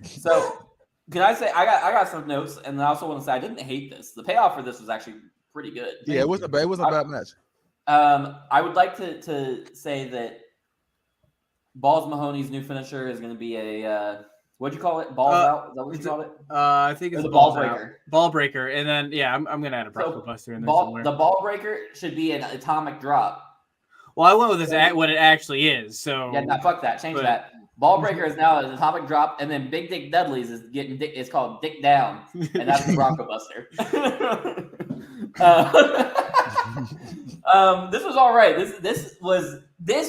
So, can I say I got some notes, and I also want to say I didn't hate this. The payoff for this was actually pretty good. Yeah, it wasn't bad. It wasn't a bad match. I would like to say that Balls Mahoney's new finisher is going to be a what'd you call it? Balls out? Is that what you called it? I think it's the ball breaker. Ball breaker, and then I'm gonna add a Bronco Buster in there somewhere. The ball breaker should be an atomic drop. Well, I went with this what it actually is. So yeah, no, fuck that. Change that. Ball breaker is now an atomic drop, and then Big Dick Dudley's is getting dick. It's called Dick Down, and that's the Bronco Buster. This was all right. This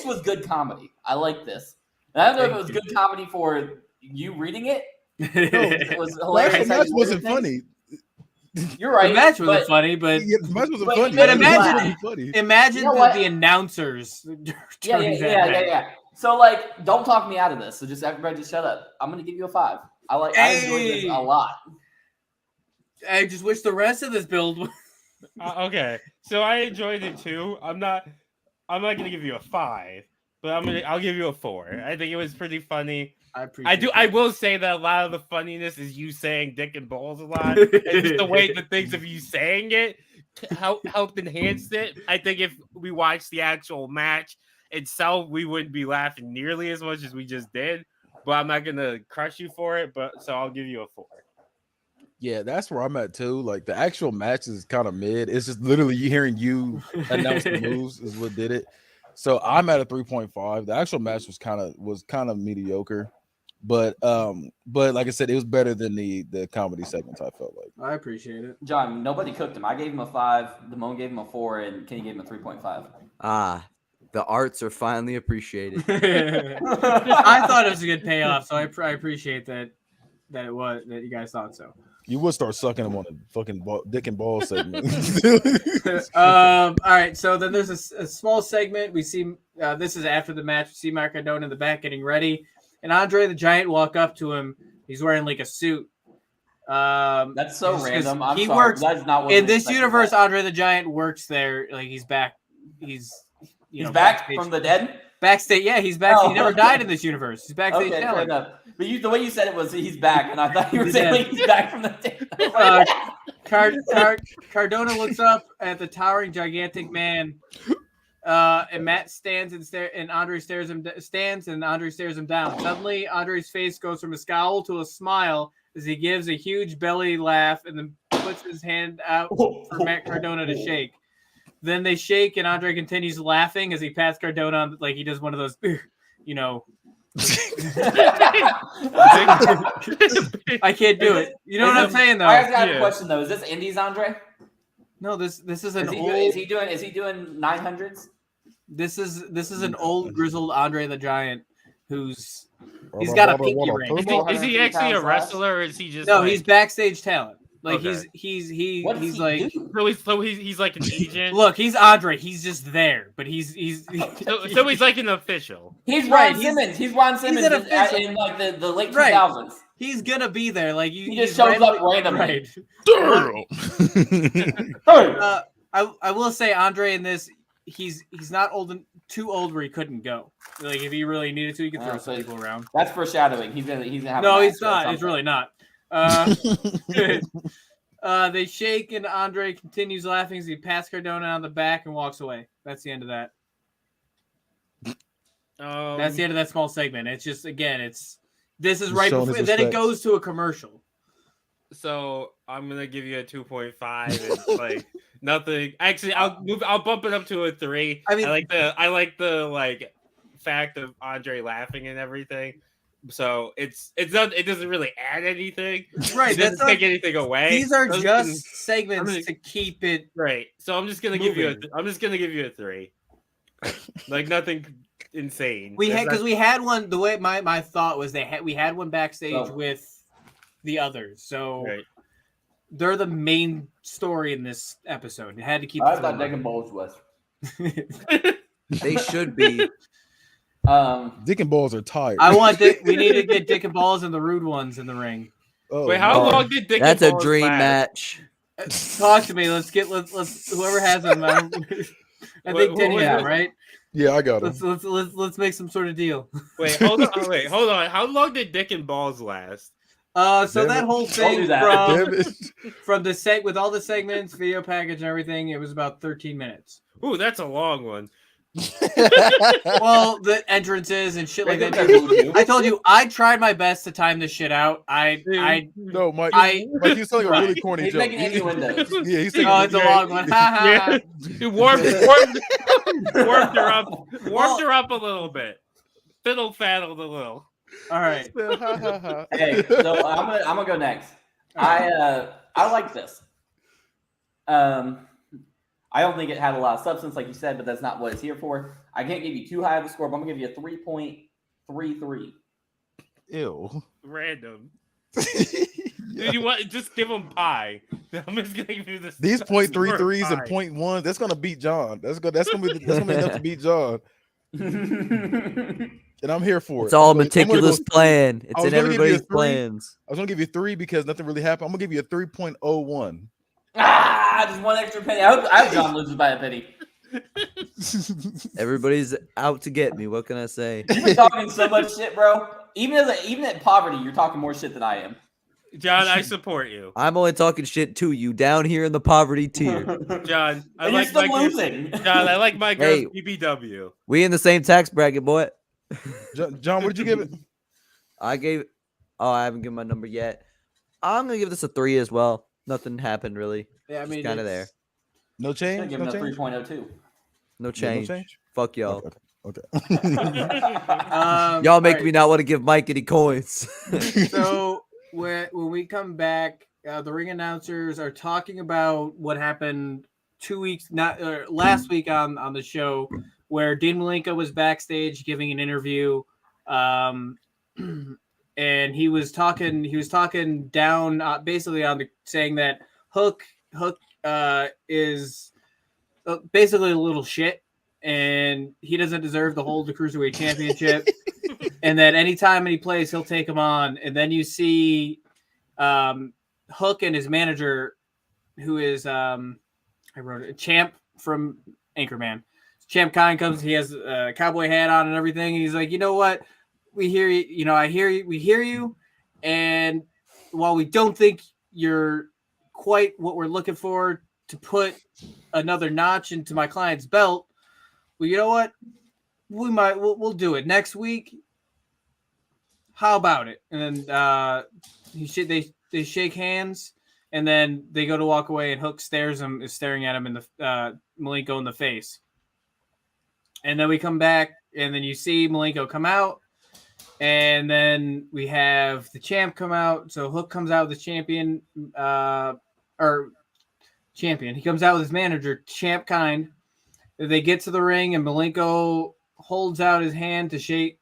was good comedy. I like this. And I don't know if it was good comedy for you reading it. It was hilarious. The match wasn't funny. You're right. The match wasn't funny, but the match wasn't funny. But imagine you know the announcers. Yeah. So don't talk me out of this. So just everybody just shut up. I'm gonna give you a 5. I enjoyed this a lot. I just wish the rest of this build. Okay, so I enjoyed it too. I'm not gonna give you a 5, but I'll give you a 4. I think it was pretty funny. I appreciate. I will say that a lot of the funniness is you saying dick and balls a lot, and just the way the things of you saying it helped enhance it. I think if we watched the actual match itself, we wouldn't be laughing nearly as much as we just did. But I'm not gonna crush you for it. So I'll give you a 4. Yeah, that's where I'm at too. Like the actual match is kind of mid. It's just literally you hearing you announce the moves is what did it. So I'm at a 3.5. The actual match was kind of mediocre, but like I said, it was better than the comedy segments. I felt like. I appreciate it. John, nobody cooked him. I gave him a 5. Damone gave him a 4, and Kenny gave him a 3.5. Ah, the arts are finally appreciated. I thought it was a good payoff, so I appreciate that you guys thought so. You would start sucking him on a fucking dick and ball segment. All right, so then there's a small segment. We see this is after the match. We see Mark Cardona in the back getting ready, and Andre the Giant walk up to him. He's wearing like a suit. That's so random. I'm he sorry. works That's not what in we this expected universe. that. Andre the Giant works there. Like he's back. He's back backstage. from the dead. Backstage. Yeah, he's back. Oh. He never died in this universe. He's backstage. Okay, fair talent. enough. But the way you said it was he's back, and I thought you were He's saying dead. like, he's back from the dead. Cardona looks up at the towering, gigantic man, and Matt stands and Andre stares him down. Suddenly, Andre's face goes from a scowl to a smile as he gives a huge belly laugh and then puts his hand out for Matt Cardona to shake. Then they shake, and Andre continues laughing as he pats Cardona on, like he does one of those, I can't do it. You know what I'm saying, though? I have a question though. Is this Indies Andre? No, this is an old. Is he doing 900s? This is an old grizzled Andre the Giant he's got a pinky ring. Is he actually a wrestler, or is he just? No, like, he's backstage talent. Like Okay. he's like. he's like an agent. Look, he's Andre. He's just there, but he's So he's like an official. He's Right, Ron Simmons. He's Ron Simmons an official. in like the late Right. 2000s. he's gonna be there. Like He just shows up randomly. Right. Damn. I will say Andre in this, he's not too old where he couldn't go. Like if he really needed to, he could throw some people around. That's foreshadowing. He's gonna have. No, a he's match at not. It's some really not. They shake and Andre continues laughing as he pats Cardona on the back and walks away. That's the end of that. That's the end of that small segment. It's just this is right showing before. his Then it respect. goes to a commercial. So I'm gonna give you a 2.5. It's like nothing. Actually, I'll bump it up to a 3. I mean- I like the like fact of Andre laughing and everything. So it doesn't really add anything. Right. It doesn't take anything away. These are I'm just segments gonna- to keep it. right. So I'm just gonna give you moving. I'm just gonna give you a 3. Like nothing insane. We It's had not- because we had one. The way my thought was we had one backstage Oh. with the others, so Right. they're the main story in this episode. It had to keep. I the thought flow Dick and Balls was. They should be. Dick and balls are tired. We need to get Dick and Balls and the rude ones in the ring. Oh, Wait, how no. long did Dick That's and a Balls dream last? match. Talk to me. Let's whoever has them. I think What Denny was had it? right. Yeah, I got him. Let's make some sort of deal. Wait, hold on. How long did Dick and Balls last? So Damn that it. whole Don't thing do that. Damn it. from the with all the segments, video package, and everything, it was about 13 minutes. Ooh, that's a long one. Well, the entrances and shit like that. I told you I tried my best to time this shit out. No, Mike. I- Mike, he's telling a really corny He's joke. making innuendos. Yeah, he's saying. Oh, it's a long one. Ha, ha, Yeah. ha. He warmed her up. Warmed her up a little bit. Fiddle faddled a little. All right. Hey, so I'm gonna go next. I like this. I don't think it had a lot of substance, like you said, but that's not what it's here for. I can't give you too high of a score, but I'm gonna give you a 3.33. Ew. Random. Dude, you want just give him pie. I'm just gonna give you this. These .33s and pie. .1s, that's gonna beat John. That's gonna be enough to beat John. And I'm here for it. It's all I'm gonna go- meticulous plan. It's was in gonna give you a everybody's 3. plans. I was gonna give you 3 because nothing really happened. I'm gonna give you a 3.01. Just one extra penny. I hope John loses by a penny. Everybody's out to get me. What can I say? You've been talking so much shit, bro. Even at poverty, you're talking more shit than I am. John, I support you. I'm only talking shit to you down here in the poverty tier. John, I And like you're still my losing. John, I like my girl's Hey. BBW. We in the same tax bracket, boy. John, what did you give it? I haven't given my number yet. I'm gonna give this a 3 as well. Nothing happened really. Yeah, I mean, Kind of there. No I'm change. giving No it a change. 3.02. No Yeah, change. no change. Fuck y'all. Okay. Y'all make alright, me not want to give Mike any coins. So when we come back, the ring announcers are talking about what happened 2 weeks, last week on the show, where Dean Malenko was backstage giving an interview, and he was talking down, basically saying that Hook is basically a little shit, and he doesn't deserve to hold the Cruiserweight Championship. And that anytime he plays, he'll take him on. And then you see Hook and his manager, who is I wrote it, Champ from Anchorman. Champ Kine comes. He has a cowboy hat on and everything. And he's like, you know what? We hear you. You know, I hear you. We hear you. And while we don't think you're quite what we're looking for to put another notch into my client's belt, well, you know what? We'll do it next week. How about it? And then they shake hands, and then they go to walk away, and Hook is staring at him in the Malenko in the face. And then we come back, and then you see Malenko come out, and then we have the champ come out. So Hook comes out with the champion. He comes out with his manager, Champ Kind. They get to the ring, and Malenko holds out his hand to shake.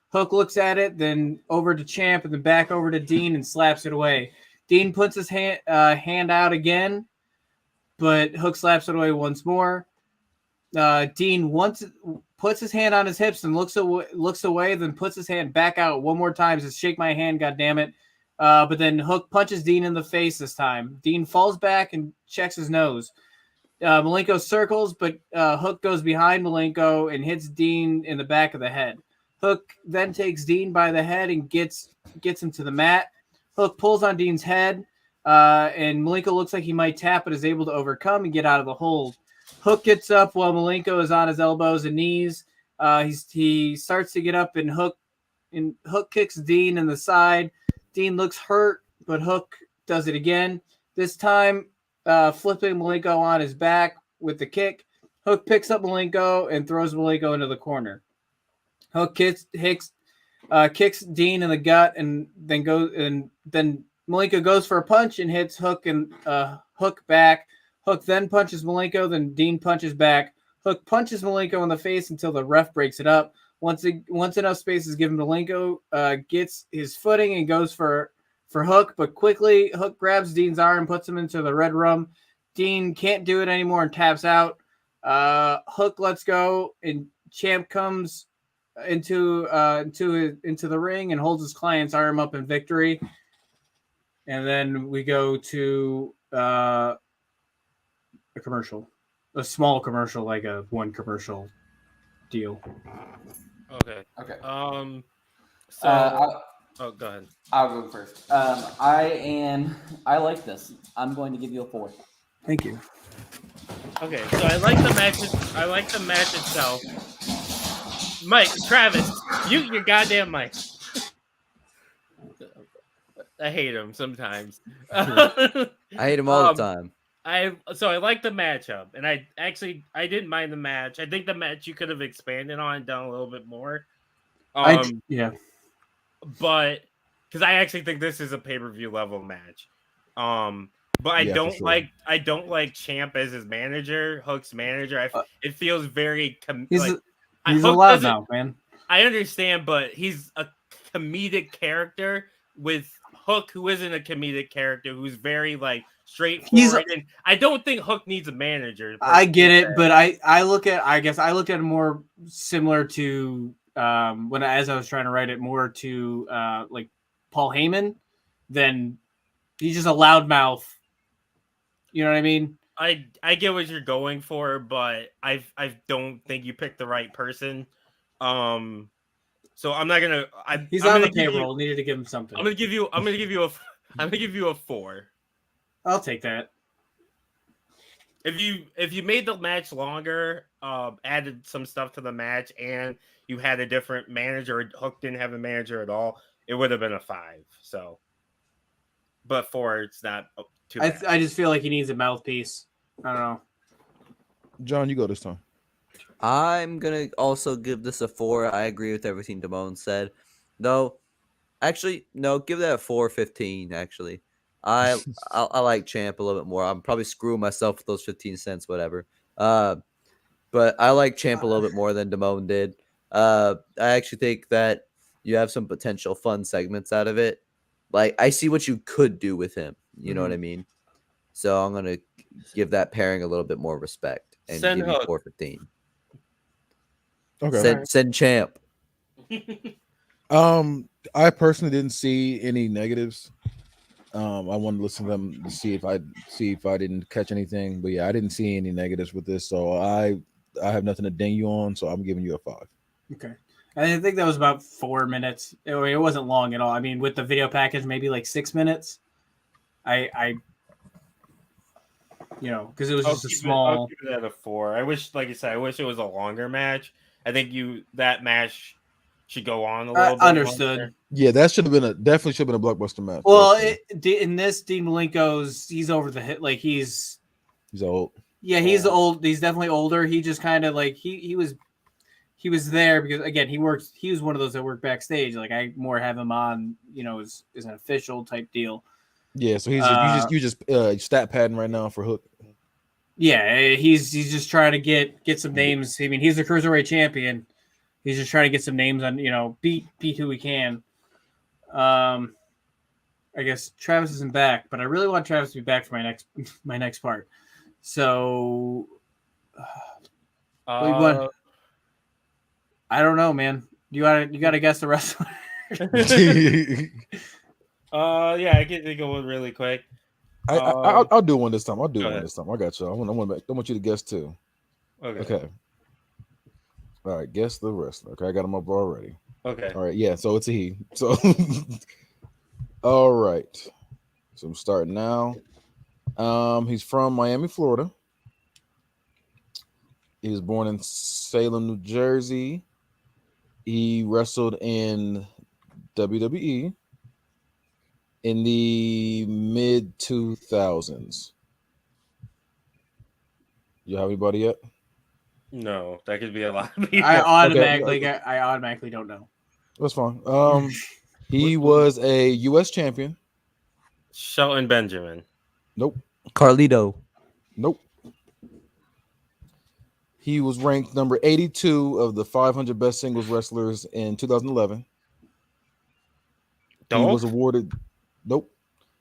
Hook looks at it, then over to Champ, and then back over to Dean and slaps it away. Dean puts his hand out again, but Hook slaps it away once more. Dean puts his hand on his hips and looks away, then puts his hand back out one more time, says, "Shake my hand, goddammit." But then Hook punches Dean in the face this time. Dean falls back and checks his nose. Malenko circles, but Hook goes behind Malenko and hits Dean in the back of the head. Hook then takes Dean by the head and gets him to the mat. Hook pulls on Dean's head, and Malenko looks like he might tap, but is able to overcome and get out of the hold. Hook gets up while Malenko is on his elbows and knees. He starts to get up, and Hook kicks Dean in the side. Dean looks hurt, but Hook does it again. This time, flipping Malenko on his back with the kick. Hook picks up Malenko and throws Malenko into the corner. Hook kicks Dean in the gut, and then Malenko goes for a punch and hits Hook and Hook back. Hook then punches Malenko, then Dean punches back. Hook punches Malenko in the face until the ref breaks it up. Once enough space is given, Malenko gets his footing and goes for Hook, but quickly Hook grabs Dean's arm and puts him into the red room. Dean can't do it anymore and taps out. Hook lets go, and Champ comes into the ring and holds his client's arm up in victory. And then we go to a commercial, a small commercial, like a one commercial deal. Okay. So go ahead. I'll go first. I like this. I'm going to give you a 4. Thank you. Okay, so I like the match. I like the match itself. Mike, Travis, mute your goddamn mic. I hate him sometimes. I hate him all the time. I like the matchup, and I didn't mind the match. I think the match you could have expanded on and done a little bit more. But because I actually think this is a pay-per-view level match. But I don't like Champ as his manager, Hook's manager. It feels very he's a loudmouth, man. I understand, but he's a comedic character with Hook, who isn't a comedic character, who's very straightforward. And I don't think Hook needs a manager. I get it, but I look at it more similar to as I was trying to write it, more to like Paul Heyman than he's just a loudmouth. You know what I mean? I get what you're going for, but I don't think you picked the right person. So I'm not gonna. He's I'm on gonna the give payroll. You, Needed to give him something. I'm gonna give you a. I'm gonna give you a 4. I'll take that. If you made the match longer, added some stuff to the match, and you had a different manager, Hook didn't have a manager at all, it would have been a 5. So, but 4, it's not too bad. I just feel like he needs a mouthpiece. I don't know. John, you go this time. I'm gonna also give this a 4. I agree with everything Damone said. Though, actually, no, give that a 4.15. Actually, I like Champ a little bit more. I'm probably screwing myself with those 15 cents, whatever. But I like Champ a little bit more than Damone did. I actually think that you have some potential fun segments out of it. Like, I see what you could do with him. You know what I mean? So I'm gonna give that pairing a little bit more respect and Send give you Hook. 4.15. Okay. Send Champ. I personally didn't see any negatives. I wanted to listen to them to see if I didn't catch anything. But yeah, I didn't see any negatives with this, so I have nothing to ding you on. So I'm giving you a 5. Okay. I think that was about 4 minutes. It wasn't long at all. I mean, with the video package, maybe like 6 minutes. I because it was just a small. I'll give it a 4. I wish, like you said, I wish it was a longer match. I think that match should go on a little bit. Understood. Longer. Yeah, that definitely should have been a blockbuster match. Well, in this, Dean Malenko's, he's over the hit. Like he's old. Yeah, he's old. He's definitely older. He just kind of like he was there because again he was one of those that worked backstage. Like I more have him on, as an official type deal. Yeah, so you just stat padding right now for Hook. Yeah, he's just trying to get some names. I mean, he's the cruiserweight champion. He's just trying to get some names on, beat who he can. I guess Travis isn't back, but I really want Travis to be back for my next part. So, I don't know, man. You gotta guess the wrestler. Yeah, I can think of one really quick. I'll do one this time. I got you. I want you to guess too. Okay. All right, guess the wrestler. Okay, I got him up already. Okay. All right, yeah. So it's a he. So, all right. So I'm starting now. He's from Miami, Florida. He was born in Salem, New Jersey. He wrestled in WWE in the mid 2000s. You have anybody yet? No, that could be a lot of people. I automatically don't know. That's fine. He was a U.S. champion. Shelton Benjamin. Nope. Carlito. Nope. He was ranked number 82 of the 500 best singles wrestlers in 2011. He was awarded. Nope.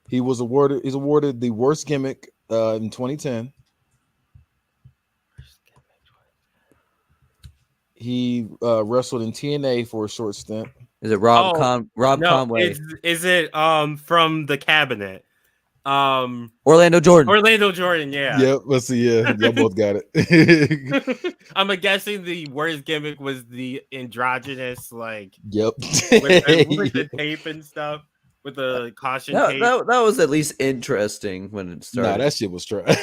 He's awarded the worst gimmick in 2010. He wrestled in TNA for a short stint. Is it Rob Conway? Is it from the cabinet? Orlando Jordan. Yeah. Yep. Let's see. Yeah, y'all both got it. I'm guessing the worst gimmick was the androgynous, like. Yep. with the tape and stuff, with the caution tape. That was at least interesting when it started. Nah, that shit was trash.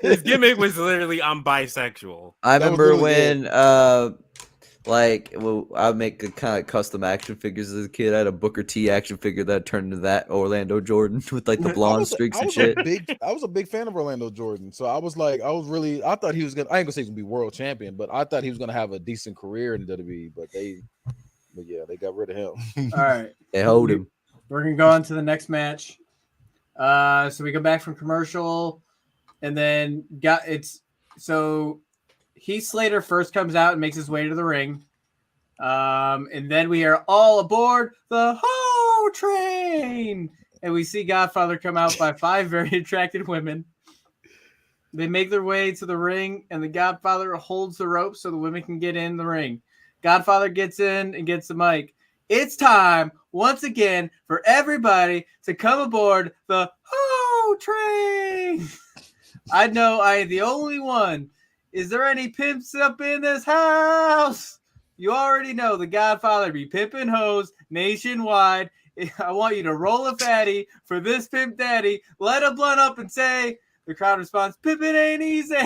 His gimmick was literally I'm bisexual. I remember when I would make a kind of custom action figures as a kid. I had a Booker T action figure that turned into that Orlando Jordan with like the blonde streaks and shit. I was a big fan of Orlando Jordan. So I thought he was gonna, I ain't gonna say he's gonna be world champion, but I thought he was gonna have a decent career in WWE, but they got rid of him. All right. They hold him. We're gonna go on to the next match. So we come back from commercial, and then Heath Slater first comes out and makes his way to the ring. And then we are all aboard the Ho train. And we see Godfather come out by 5 very attractive women. They make their way to the ring, and the Godfather holds the rope so the women can get in the ring. Godfather gets in and gets the mic. It's time, once again, for everybody to come aboard the Ho train. I know I ain't the only one. Is there any pimps up in this house? You already know the Godfather be pimping hoes nationwide. I want you to roll a fatty for this pimp daddy. Light a blunt up and say, the crowd responds, pimpin' ain't easy.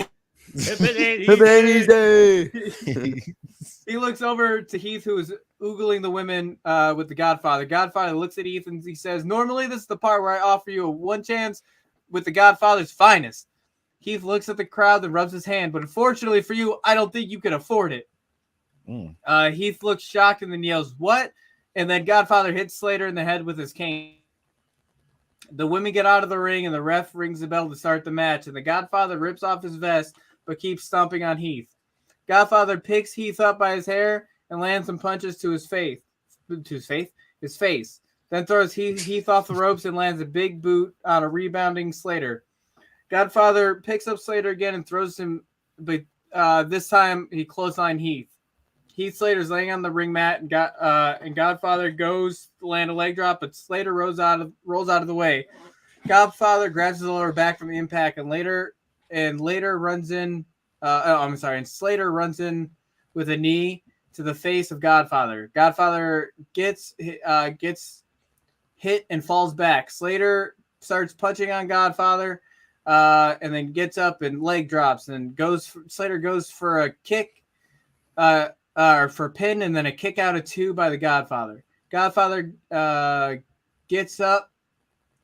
He looks over to Heath, who is oogling the women with the Godfather. Godfather looks at Heath and he says, normally this is the part where I offer you a one chance with the Godfather's finest. Heath looks at the crowd and rubs his hand, but unfortunately for you, I don't think you can afford it. Heath looks shocked and then yells, what? And then Godfather hits Slater in the head with his cane. The women get out of the ring and the ref rings the bell to start the match. And the Godfather rips off his vest but keeps stomping on Heath. Godfather picks Heath up by his hair and lands some punches to his face. Then throws Heath off the ropes and lands a big boot on a rebounding Slater. Godfather picks up Slater again and throws him, but this time he clotheslined Heath. Heath Slater's laying on the ring mat, and Godfather goes to land a leg drop, but Slater rolls out of the way. Godfather grabs his lower back from the impact, and runs in. And Slater runs in with a knee to the face of Godfather. Godfather gets hit and falls back. Slater starts punching on Godfather, and then gets up and leg drops, and Slater goes for a kick. For a pin and then a kick out of two by the Godfather. Godfather gets up,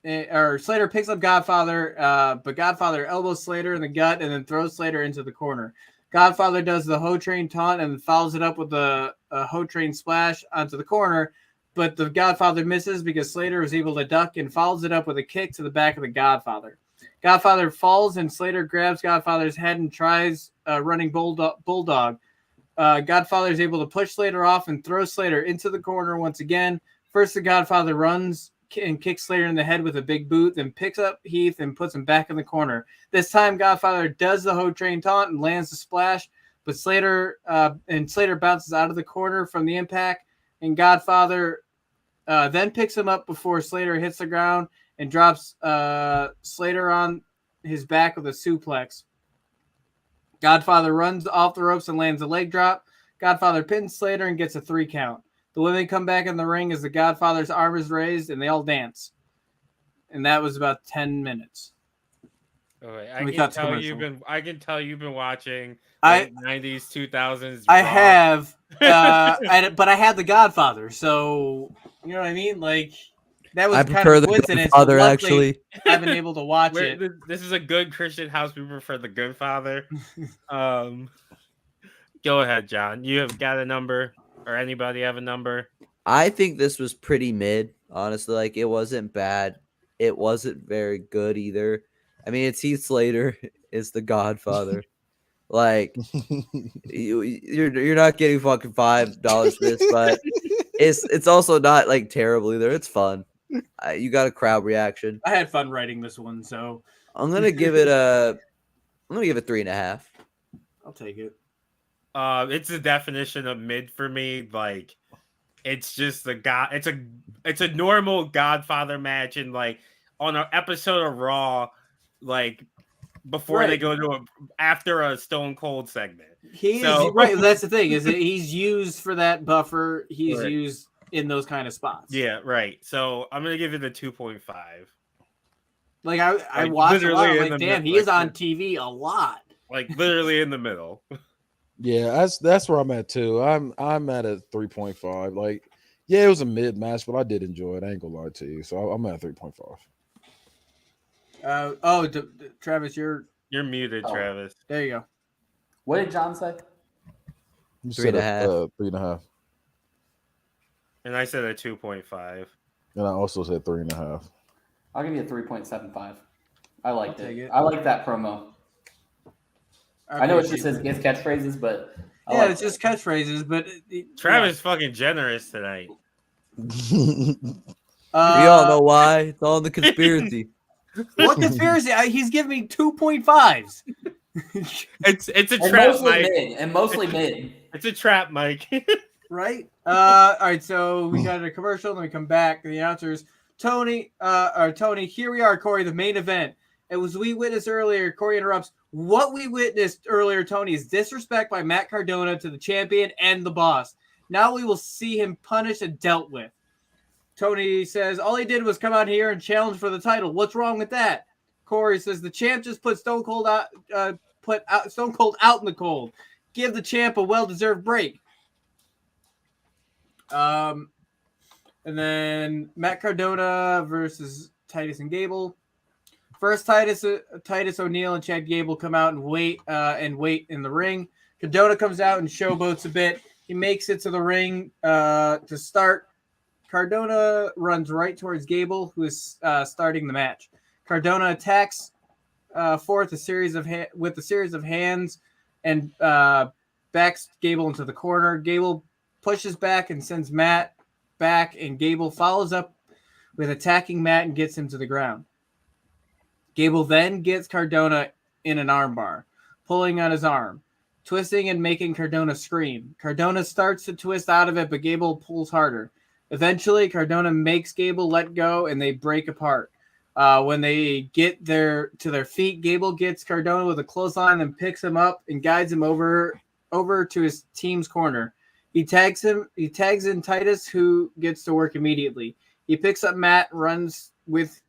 or Slater picks up Godfather, but Godfather elbows Slater in the gut and then throws Slater into the corner. Godfather does the Ho Train taunt and follows it up with a Ho Train splash onto the corner, but the Godfather misses because Slater was able to duck and follows it up with a kick to the back of the Godfather. Godfather falls and Slater grabs Godfather's head and tries running bulldog. Godfather is able to push Slater off and throw Slater into the corner once again. First, the Godfather runs and kicks Slater in the head with a big boot, then picks up Heath and puts him back in the corner. This time, Godfather does the Ho Train taunt and lands the splash, but Slater bounces out of the corner from the impact, and Godfather then picks him up before Slater hits the ground and drops Slater on his back with a suplex. Godfather runs off the ropes and lands a leg drop. Godfather pins Slater and gets a 3 count. The women come back in the ring as the Godfather's arm is raised and they all dance. And that was about 10 minutes. Okay, I can tell you've been watching 90s, 2000s. I have, but I had the Godfather, so you know what I mean. Like that was kind of coincidence. Godfather, actually, I've been able to watch it. This is a good Christian house. We prefer the Good Father. Go ahead, John. You have got a number, or anybody have a number? I think this was pretty mid. Honestly, like it wasn't bad. It wasn't very good either. I mean, it's Heath Slater. It's the Godfather. Like you're not getting fucking $5 for this, but it's also not like terrible either. It's fun. You got a crowd reaction. I had fun writing this one, so I'm gonna give it 3.5. I'll take it. It's the definition of mid for me. Like it's just it's a normal Godfather match, and like on an episode of Raw, like before they go to after a Stone Cold segment. Right. That's the thing, is that he's used for that buffer. He's used in those kind of spots. Yeah, right. So I'm gonna give it a 2.5. Like I watched a lot. I'm like, damn, he is on TV a lot. Like literally in the middle. Yeah, that's where I'm at too. I'm at a 3.5. Like, yeah, it was a mid match, but I did enjoy it. I ain't gonna lie to you. So I'm at 3.5. Travis, you're muted, Travis. There you go. What did John say? 3.5. 3.5. And I said a 2.5. And I also said 3.5. I'll give you a 3.75. I liked I'll take it. it. I like that promo. I know it just says it's catchphrases, but it's just catchphrases. But Travis is fucking generous tonight. We all know why. It's all in the conspiracy. What conspiracy? He's giving me 2.5s. It's a trap, Mike. Mostly mid. It's a trap, Mike. Right. All right. So we got a commercial, then we come back. The announcers, Tony. Here we are, Corey. The main event. As we witnessed earlier, Corey interrupts. What we witnessed earlier, Tony, is disrespect by Matt Cardona to the champion and the boss. Now we will see him punished and dealt with. Tony says, all he did was come out here and challenge for the title. What's wrong with that? Corey says, the champ just put Stone Cold out in the cold. Give the champ a well-deserved break. And then Matt Cardona versus Titus and Gable. First, Titus O'Neil and Chad Gable come out and wait in the ring. Cardona comes out and showboats a bit. He makes it to the ring to start. Cardona runs right towards Gable, who is starting the match. Cardona attacks with a series of hands and backs Gable into the corner. Gable pushes back and sends Matt back, and Gable follows up with attacking Matt and gets him to the ground. Gable then gets Cardona in an armbar, pulling on his arm, twisting and making Cardona scream. Cardona starts to twist out of it, but Gable pulls harder. Eventually, Cardona makes Gable let go, and they break apart. When they get to their feet, Gable gets Cardona with a clothesline and picks him up and guides him over to his team's corner. He tags in Titus, who gets to work immediately. He picks up Matt, runs with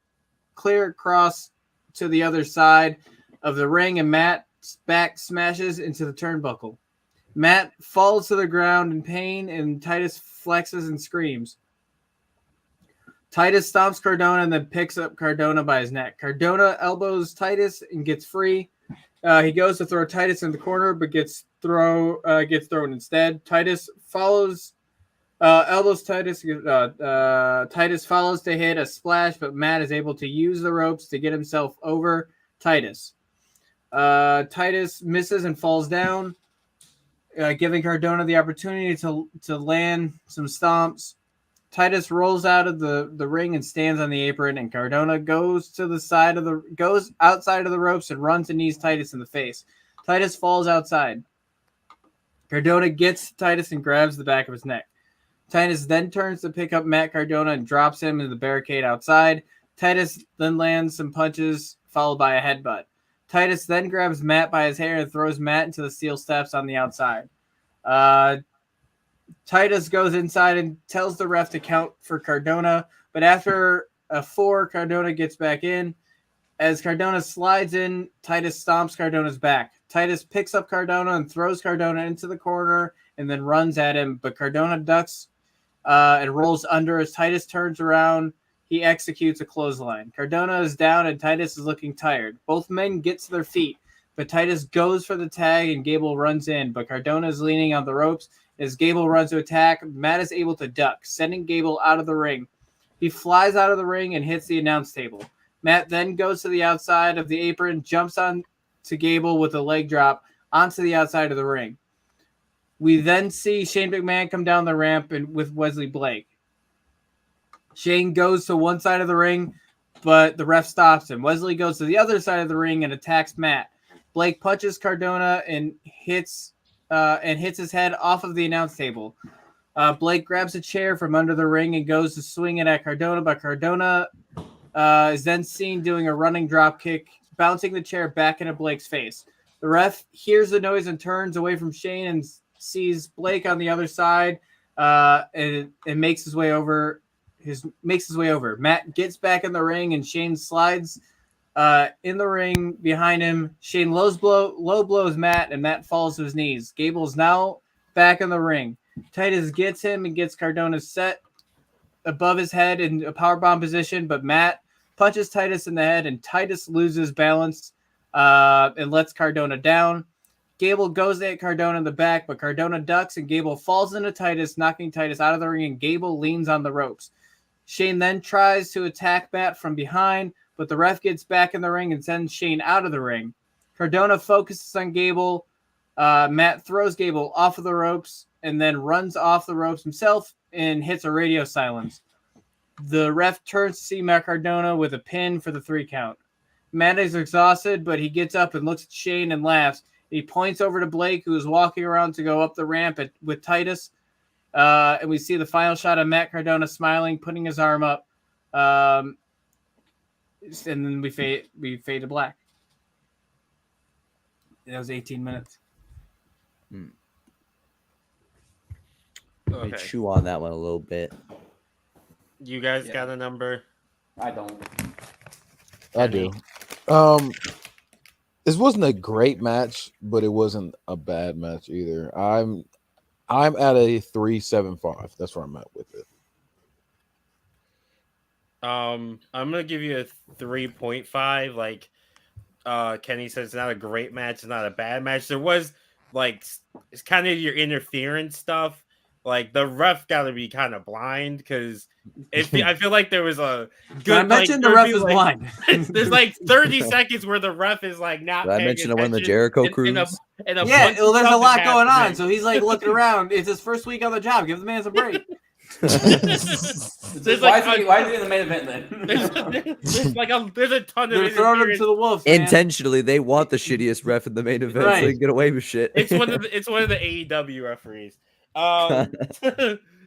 clear across to the other side of the ring, and Matt's back smashes into the turnbuckle. Matt falls to the ground in pain, and Titus flexes and screams. Titus stomps Cardona and then picks up Cardona by his neck. Cardona elbows Titus and gets free. He goes to throw Titus in the corner, but gets thrown instead. Titus follows, elbows Titus. Titus follows to hit a splash, but Matt is able to use the ropes to get himself over Titus. Titus misses and falls down, giving Cardona the opportunity to land some stomps. Titus rolls out of the ring and stands on the apron, and Cardona goes outside of the ropes and runs and knees Titus in the face. Titus falls outside. Cardona gets Titus and grabs the back of his neck. Titus then turns to pick up Matt Cardona and drops him in the barricade outside. Titus then lands some punches, followed by a headbutt. Titus then grabs Matt by his hair and throws Matt into the steel steps on the outside. Titus goes inside and tells the ref to count for Cardona, but after a 4, Cardona gets back in. As Cardona slides in, Titus stomps Cardona's back. Titus picks up Cardona and throws Cardona into the corner and then runs at him, but Cardona ducks and rolls under. As Titus turns around, he executes a clothesline. Cardona is down and Titus is looking tired. Both men get to their feet, but Titus goes for the tag and Gable runs in, but Cardona is leaning on the ropes. As Gable runs to attack, Matt is able to duck, sending Gable out of the ring. He flies out of the ring and hits the announce table. Matt then goes to the outside of the apron, jumps on to Gable with a leg drop onto the outside of the ring. We then see Shane McMahon come down the ramp with Wesley Blake. Shane goes to one side of the ring, but the ref stops him. Wesley goes to the other side of the ring and attacks Matt. Blake punches Cardona and hits his head off of the announce table. Blake grabs a chair from under the ring and goes to swing it at Cardona, but Cardona is then seen doing a running drop kick, bouncing the chair back into Blake's face. The ref hears the noise and turns away from Shane and sees Blake on the other side and makes his way over. Matt gets back in the ring and Shane slides in the ring behind him. Shane low blows Matt, and Matt falls to his knees. Gable's now back in the ring. Titus gets him and gets Cardona set above his head in a powerbomb position, but Matt punches Titus in the head, and Titus loses balance and lets Cardona down. Gable goes at Cardona in the back, but Cardona ducks, and Gable falls into Titus, knocking Titus out of the ring, and Gable leans on the ropes. Shane then tries to attack Matt from behind, but the ref gets back in the ring and sends Shane out of the ring. Cardona focuses on Gable. Matt throws Gable off of the ropes and then runs off the ropes himself and hits a radio silence. The ref turns to see Matt Cardona with a pin for the 3 count. Matt is exhausted, but he gets up and looks at Shane and laughs. He points over to Blake, who is walking around to go up the ramp with Titus. And we see the final shot of Matt Cardona smiling, putting his arm up. and then we fade to black. That was 18 minutes. Let me chew on that one a little bit. You guys got a number? I don't. I do. This wasn't a great match, but it wasn't a bad match either. I'm at a 3.75. That's where I'm at with it. I'm gonna give you a 3.5. Like Kenny says, it's not a great match, it's not a bad match. There was like it's kind of your interference stuff. Like the ref got to be kind of blind because I feel like there was a good. I mentioned like, the ref is blind. There's like 30 seconds where the ref is like not. Did I mention one of the Jericho crews? In a Yeah, bunch well, of there's a stuff lot is going on, happening. so he's like looking around. It's his first week on the job. Give the man some break. There's Why like is he in the main event then? there's a ton of They're throwing him interference. to the wolves. Man. Intentionally, they want the shittiest ref in the main event so Right. they can get away with shit. It's one of the AEW referees.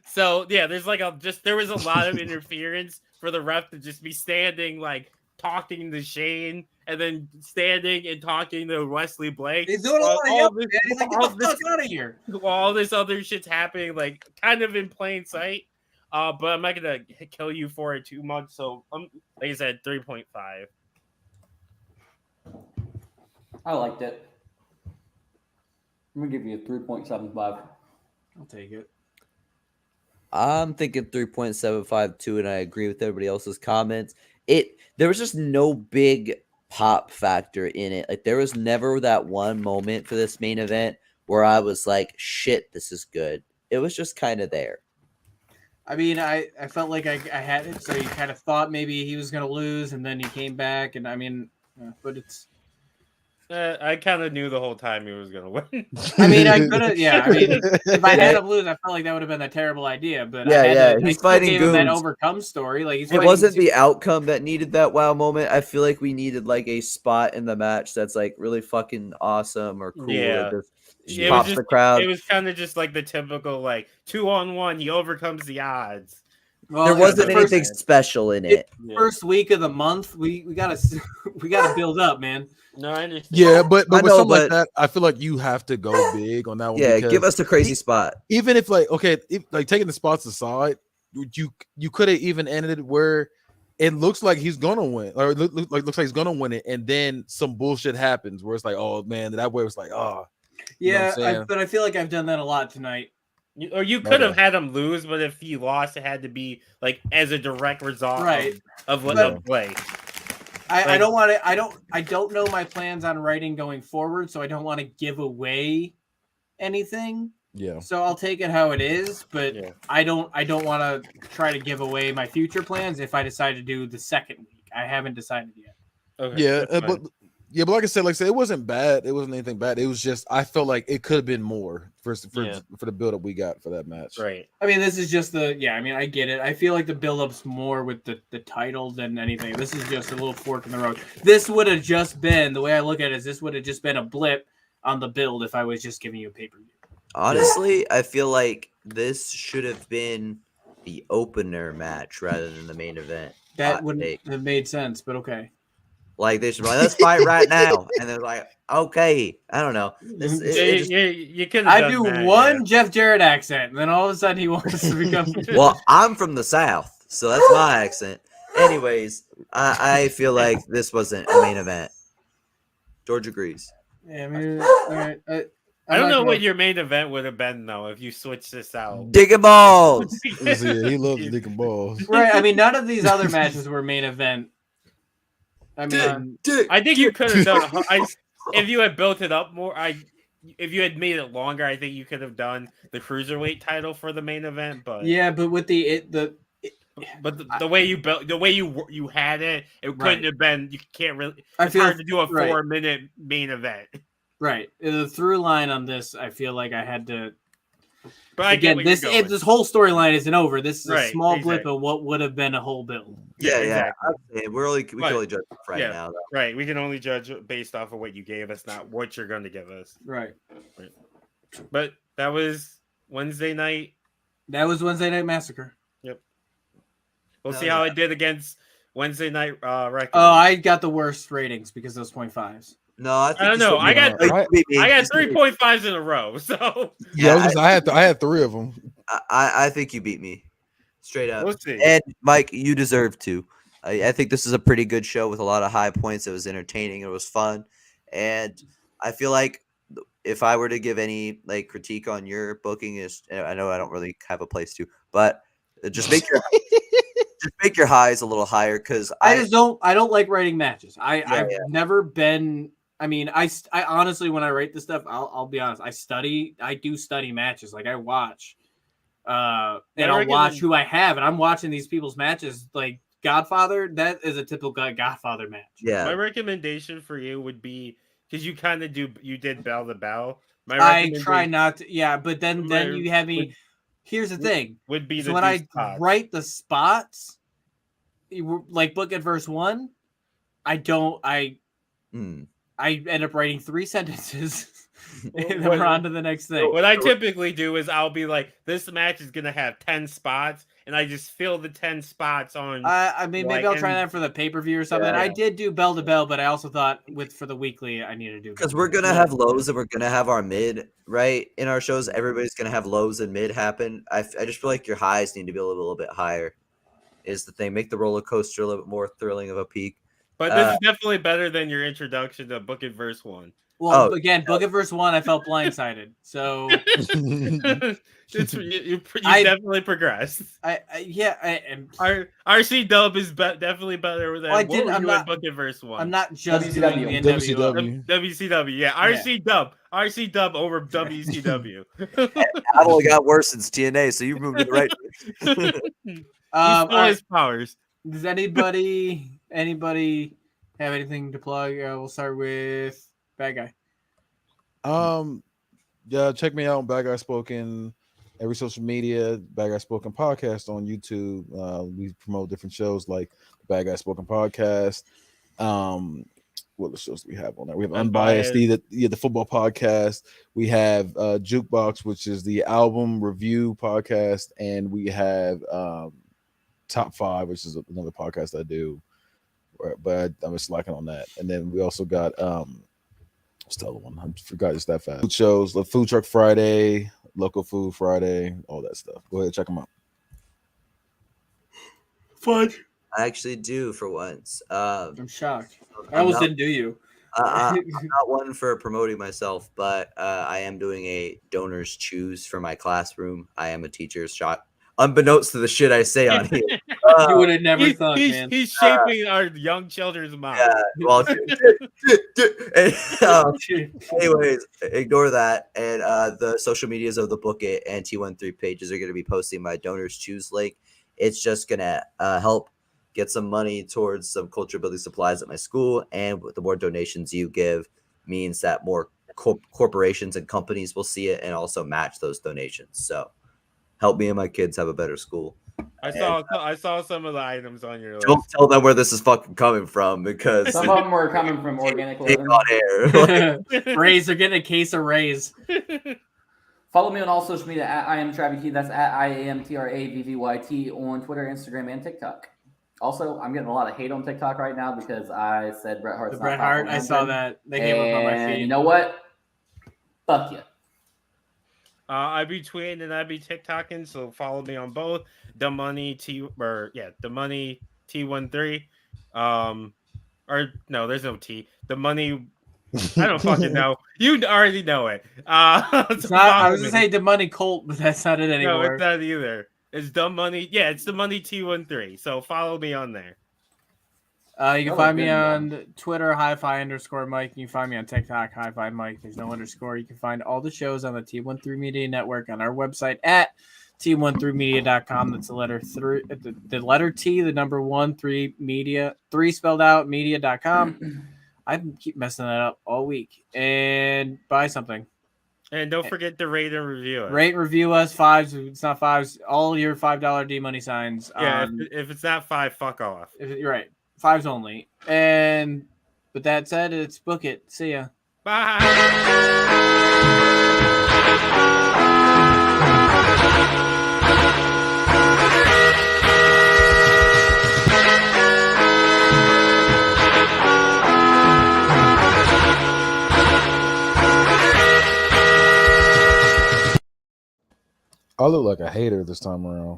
So yeah, there's like there was a lot of interference for the ref to just be standing like talking to Shane and then standing and talking to Wesley Blake. He's doing a lot of yelling, man. He's like, get the fuck out of here. All this other shit's happening like kind of in plain sight. But I'm not gonna kill you for it too much. So like I said, 3.5. I liked it. I'm gonna give you a 3.75. I'll take it. I'm thinking 3.75 too, and I agree with everybody else's comments. There was just no big pop factor in it. Like there was never that one moment for this main event where I was like, shit, this is good. It was just kind of there. I mean, I felt like I had it, so you kind of thought maybe he was going to lose, and then he came back, and I mean, but it's... I kind of knew the whole time he was going to win. I mean, I could have, yeah, I mean, if I had him lose, I felt like that would have been a terrible idea, but he's fighting gave him that goons. overcome story. Like It wasn't the outcome that needed that wow moment. I feel like we needed like a spot in the match that's like really fucking awesome or cool. Yeah. Or just pops the crowd. It was kind of just like the typical like 2-on-1. He overcomes the odds. Well, There wasn't the anything special in it. First week of the month, we gotta build up, man. No, I understand. Yeah, but with know, something like but- that, I feel like you have to go big on that one. Yeah, because give us a crazy spot. even if like like taking the spots aside, you could have even ended it where it looks like he's gonna win, or looks like he's gonna win it, and then some bullshit happens where it's like, oh man, that way it's like, oh, you know what I'm Yeah, saying? but I feel like I've done that a lot tonight. Or you could have had him lose, but if he lost, it had to be like as a direct result of play. I don't want to. I don't know my plans on writing going forward, so I don't want to give away anything. Yeah. So I'll take it how it is, but Yeah. I don't want to try to give away my future plans if I decide to do the second week. I haven't decided yet. Okay, Yeah, that's fine. but like I said, it wasn't bad. It wasn't anything bad. It was just I felt like it could have been more for the build up we got for that match. Right. I mean, this is just I mean, I get it. I feel like the build-up's more with the title than anything. This is just a little fork in the road. This would have just been, the way I look at it is this would have just been a blip on the build if I was just giving you a pay-per-view. Honestly, I feel like this should have been the opener match rather than the main event. That Hot wouldn't take. have made sense, but okay. Like they should be like, let's fight right now, and they're like, okay, I don't know. You could. I do one Jeff Jarrett accent, and then all of a sudden he wants to become. Well, I'm from the South, so that's my accent. Anyways, I feel like this wasn't a main event. George agrees. Yeah, I mean, all right. I don't know what your main event would have been though if you switched this out. Digging balls. Yeah, he loves digging balls. Right. I mean, none of these other matches were main event. I mean, I think you could have done. If you had built it up more, if you had made it longer, I think you could have done the cruiserweight title for the main event. But yeah, but with the way you built, the way you had it, it couldn't have been. You can't really. It's hard to do a 4-minute main event. Right. The through line on this, I feel like I had to. But again, this whole storyline isn't over. This is a small blip of what would have been a whole build. Yeah. Exactly. We can only judge right now. Though. Right. We can only judge based off of what you gave us, not what you're going to give us. Right. But that was Wednesday night. That was Wednesday Night Massacre. Yep. We'll see how it did against Wednesday night record. Oh, I got the worst ratings because of those 0.5s. No, I think I don't you know. still I got beat me. I- You beat me. I got You still beat me. 3.5s in a row. So Yeah, I had 3 of them. I think you beat me. Straight up. we'll see. And Mike, you deserve to. I think this is a pretty good show with a lot of high points. It was entertaining. It was fun. And I feel like if I were to give any like critique on your booking is, I know I don't really have a place to, but just make your highs a little higher because I don't like writing matches. I've yeah. never been. I mean, I honestly, when I write this stuff, I'll be honest. I do study matches. Like I watch, and I'll watch who I have, and I'm watching these people's matches. Like Godfather, that is a typical Godfather match. Yeah. My recommendation for you would be because you kind of did Bell to Bell. I try not to. Yeah, but then My- you have me. Here's the thing. would be So the when I spots. write the spots, like book at verse 1, I end up writing 3 sentences and then we're on to the next thing. What I typically do is I'll be like, this match is gonna have 10 spots, and I just fill the 10 spots on. I mean, maybe like, I'll try and- that for the pay-per-view or something. Yeah. I did do bell to bell, but I also thought for the weekly I need to do Because bell we're to bell. gonna have lows and we're gonna have our mid right in our shows. Everybody's gonna have lows and mid happen. I just feel like your highs need to be a little bit higher. Is the thing. Make the roller coaster a little bit more thrilling of a peak. But this is definitely better than your introduction to Book It Verse 1. Well, again, book at verse 1, I felt blindsided. So you definitely progressed. RC Dub is definitely better than what were you in Book It Verse 1. I'm not just WCW. doing the NWO. WCW, yeah. RC Dub over WCW. I've only got worse since TNA, so you moved in the right direction. He All stole right. his powers. Does anybody have anything to plug? We'll start with Bad Guy. Yeah, check me out on Bad Guy Spoken, every social media, Bad Guy Spoken podcast on YouTube. We promote different shows like the Bad Guy Spoken podcast. What other shows do we have on there? We have Unbiased, the football podcast. We have Jukebox, which is the album review podcast, and we have Top 5, which is another podcast I do, but I'm slacking on that. And then we also got what's the other one? I forgot just that fast. Food shows, the Food Truck Friday, Local Food Friday, all that stuff. Go ahead, check them out. Fudge. I actually do for once. I'm shocked. I almost didn't do you. I'm not one for promoting myself, but I am doing a donors choose for my classroom. I am a teacher's shot. Unbeknownst to the shit I say on here. You would have never thought, man. He's shaping our young children's mind. Yeah, well, anyways, ignore that. And the social medias of the Book It and T13 pages are going to be posting my donors choose link. It's just going to help get some money towards some culture building supplies at my school. And the more donations you give means that more corporations and companies will see it and also match those donations. So help me and my kids have a better school. I saw some of the items on your list. Don't tell them where this is fucking coming from because Some of them are coming from organic living. on air. Rays are getting a case of Rays. Follow me on all social media at I am Travy T. That's at IAMTRAVVYT on Twitter, Instagram, and TikTok. Also, I'm getting a lot of hate on TikTok right now because I said Bret Hart's The not Bret Hart, powerful I saw that. They gave up on my And feed. you know what? Fuck you. I be tweeting and I be TikToking, so follow me on both. The Money T13. Or no, there's no T. The Money. I don't fucking know. You already know it. It's not, I was gonna say the Money Colt, but that's not it no, anymore. it's not either. It's the Money. Yeah, it's the Money T13. So follow me on there. You can find me on Twitter, hi-fi_Mike. You can find me on TikTok, hi-fi Mike. There's no underscore. You can find all the shows on the T13 Media Network on our website at T13media.com. That's the letter 3, the letter T, the number 1, 3 media, 3 spelled out, media.com. I keep messing that up all week. And buy something. And don't forget to rate and review it. Rate, review us, 5s. If it's not 5s, all your $5 D money signs. Yeah, if it's not 5, fuck off. You're right. 5s only. And with that said, it's Book It. See ya. Bye. I look like a hater this time around.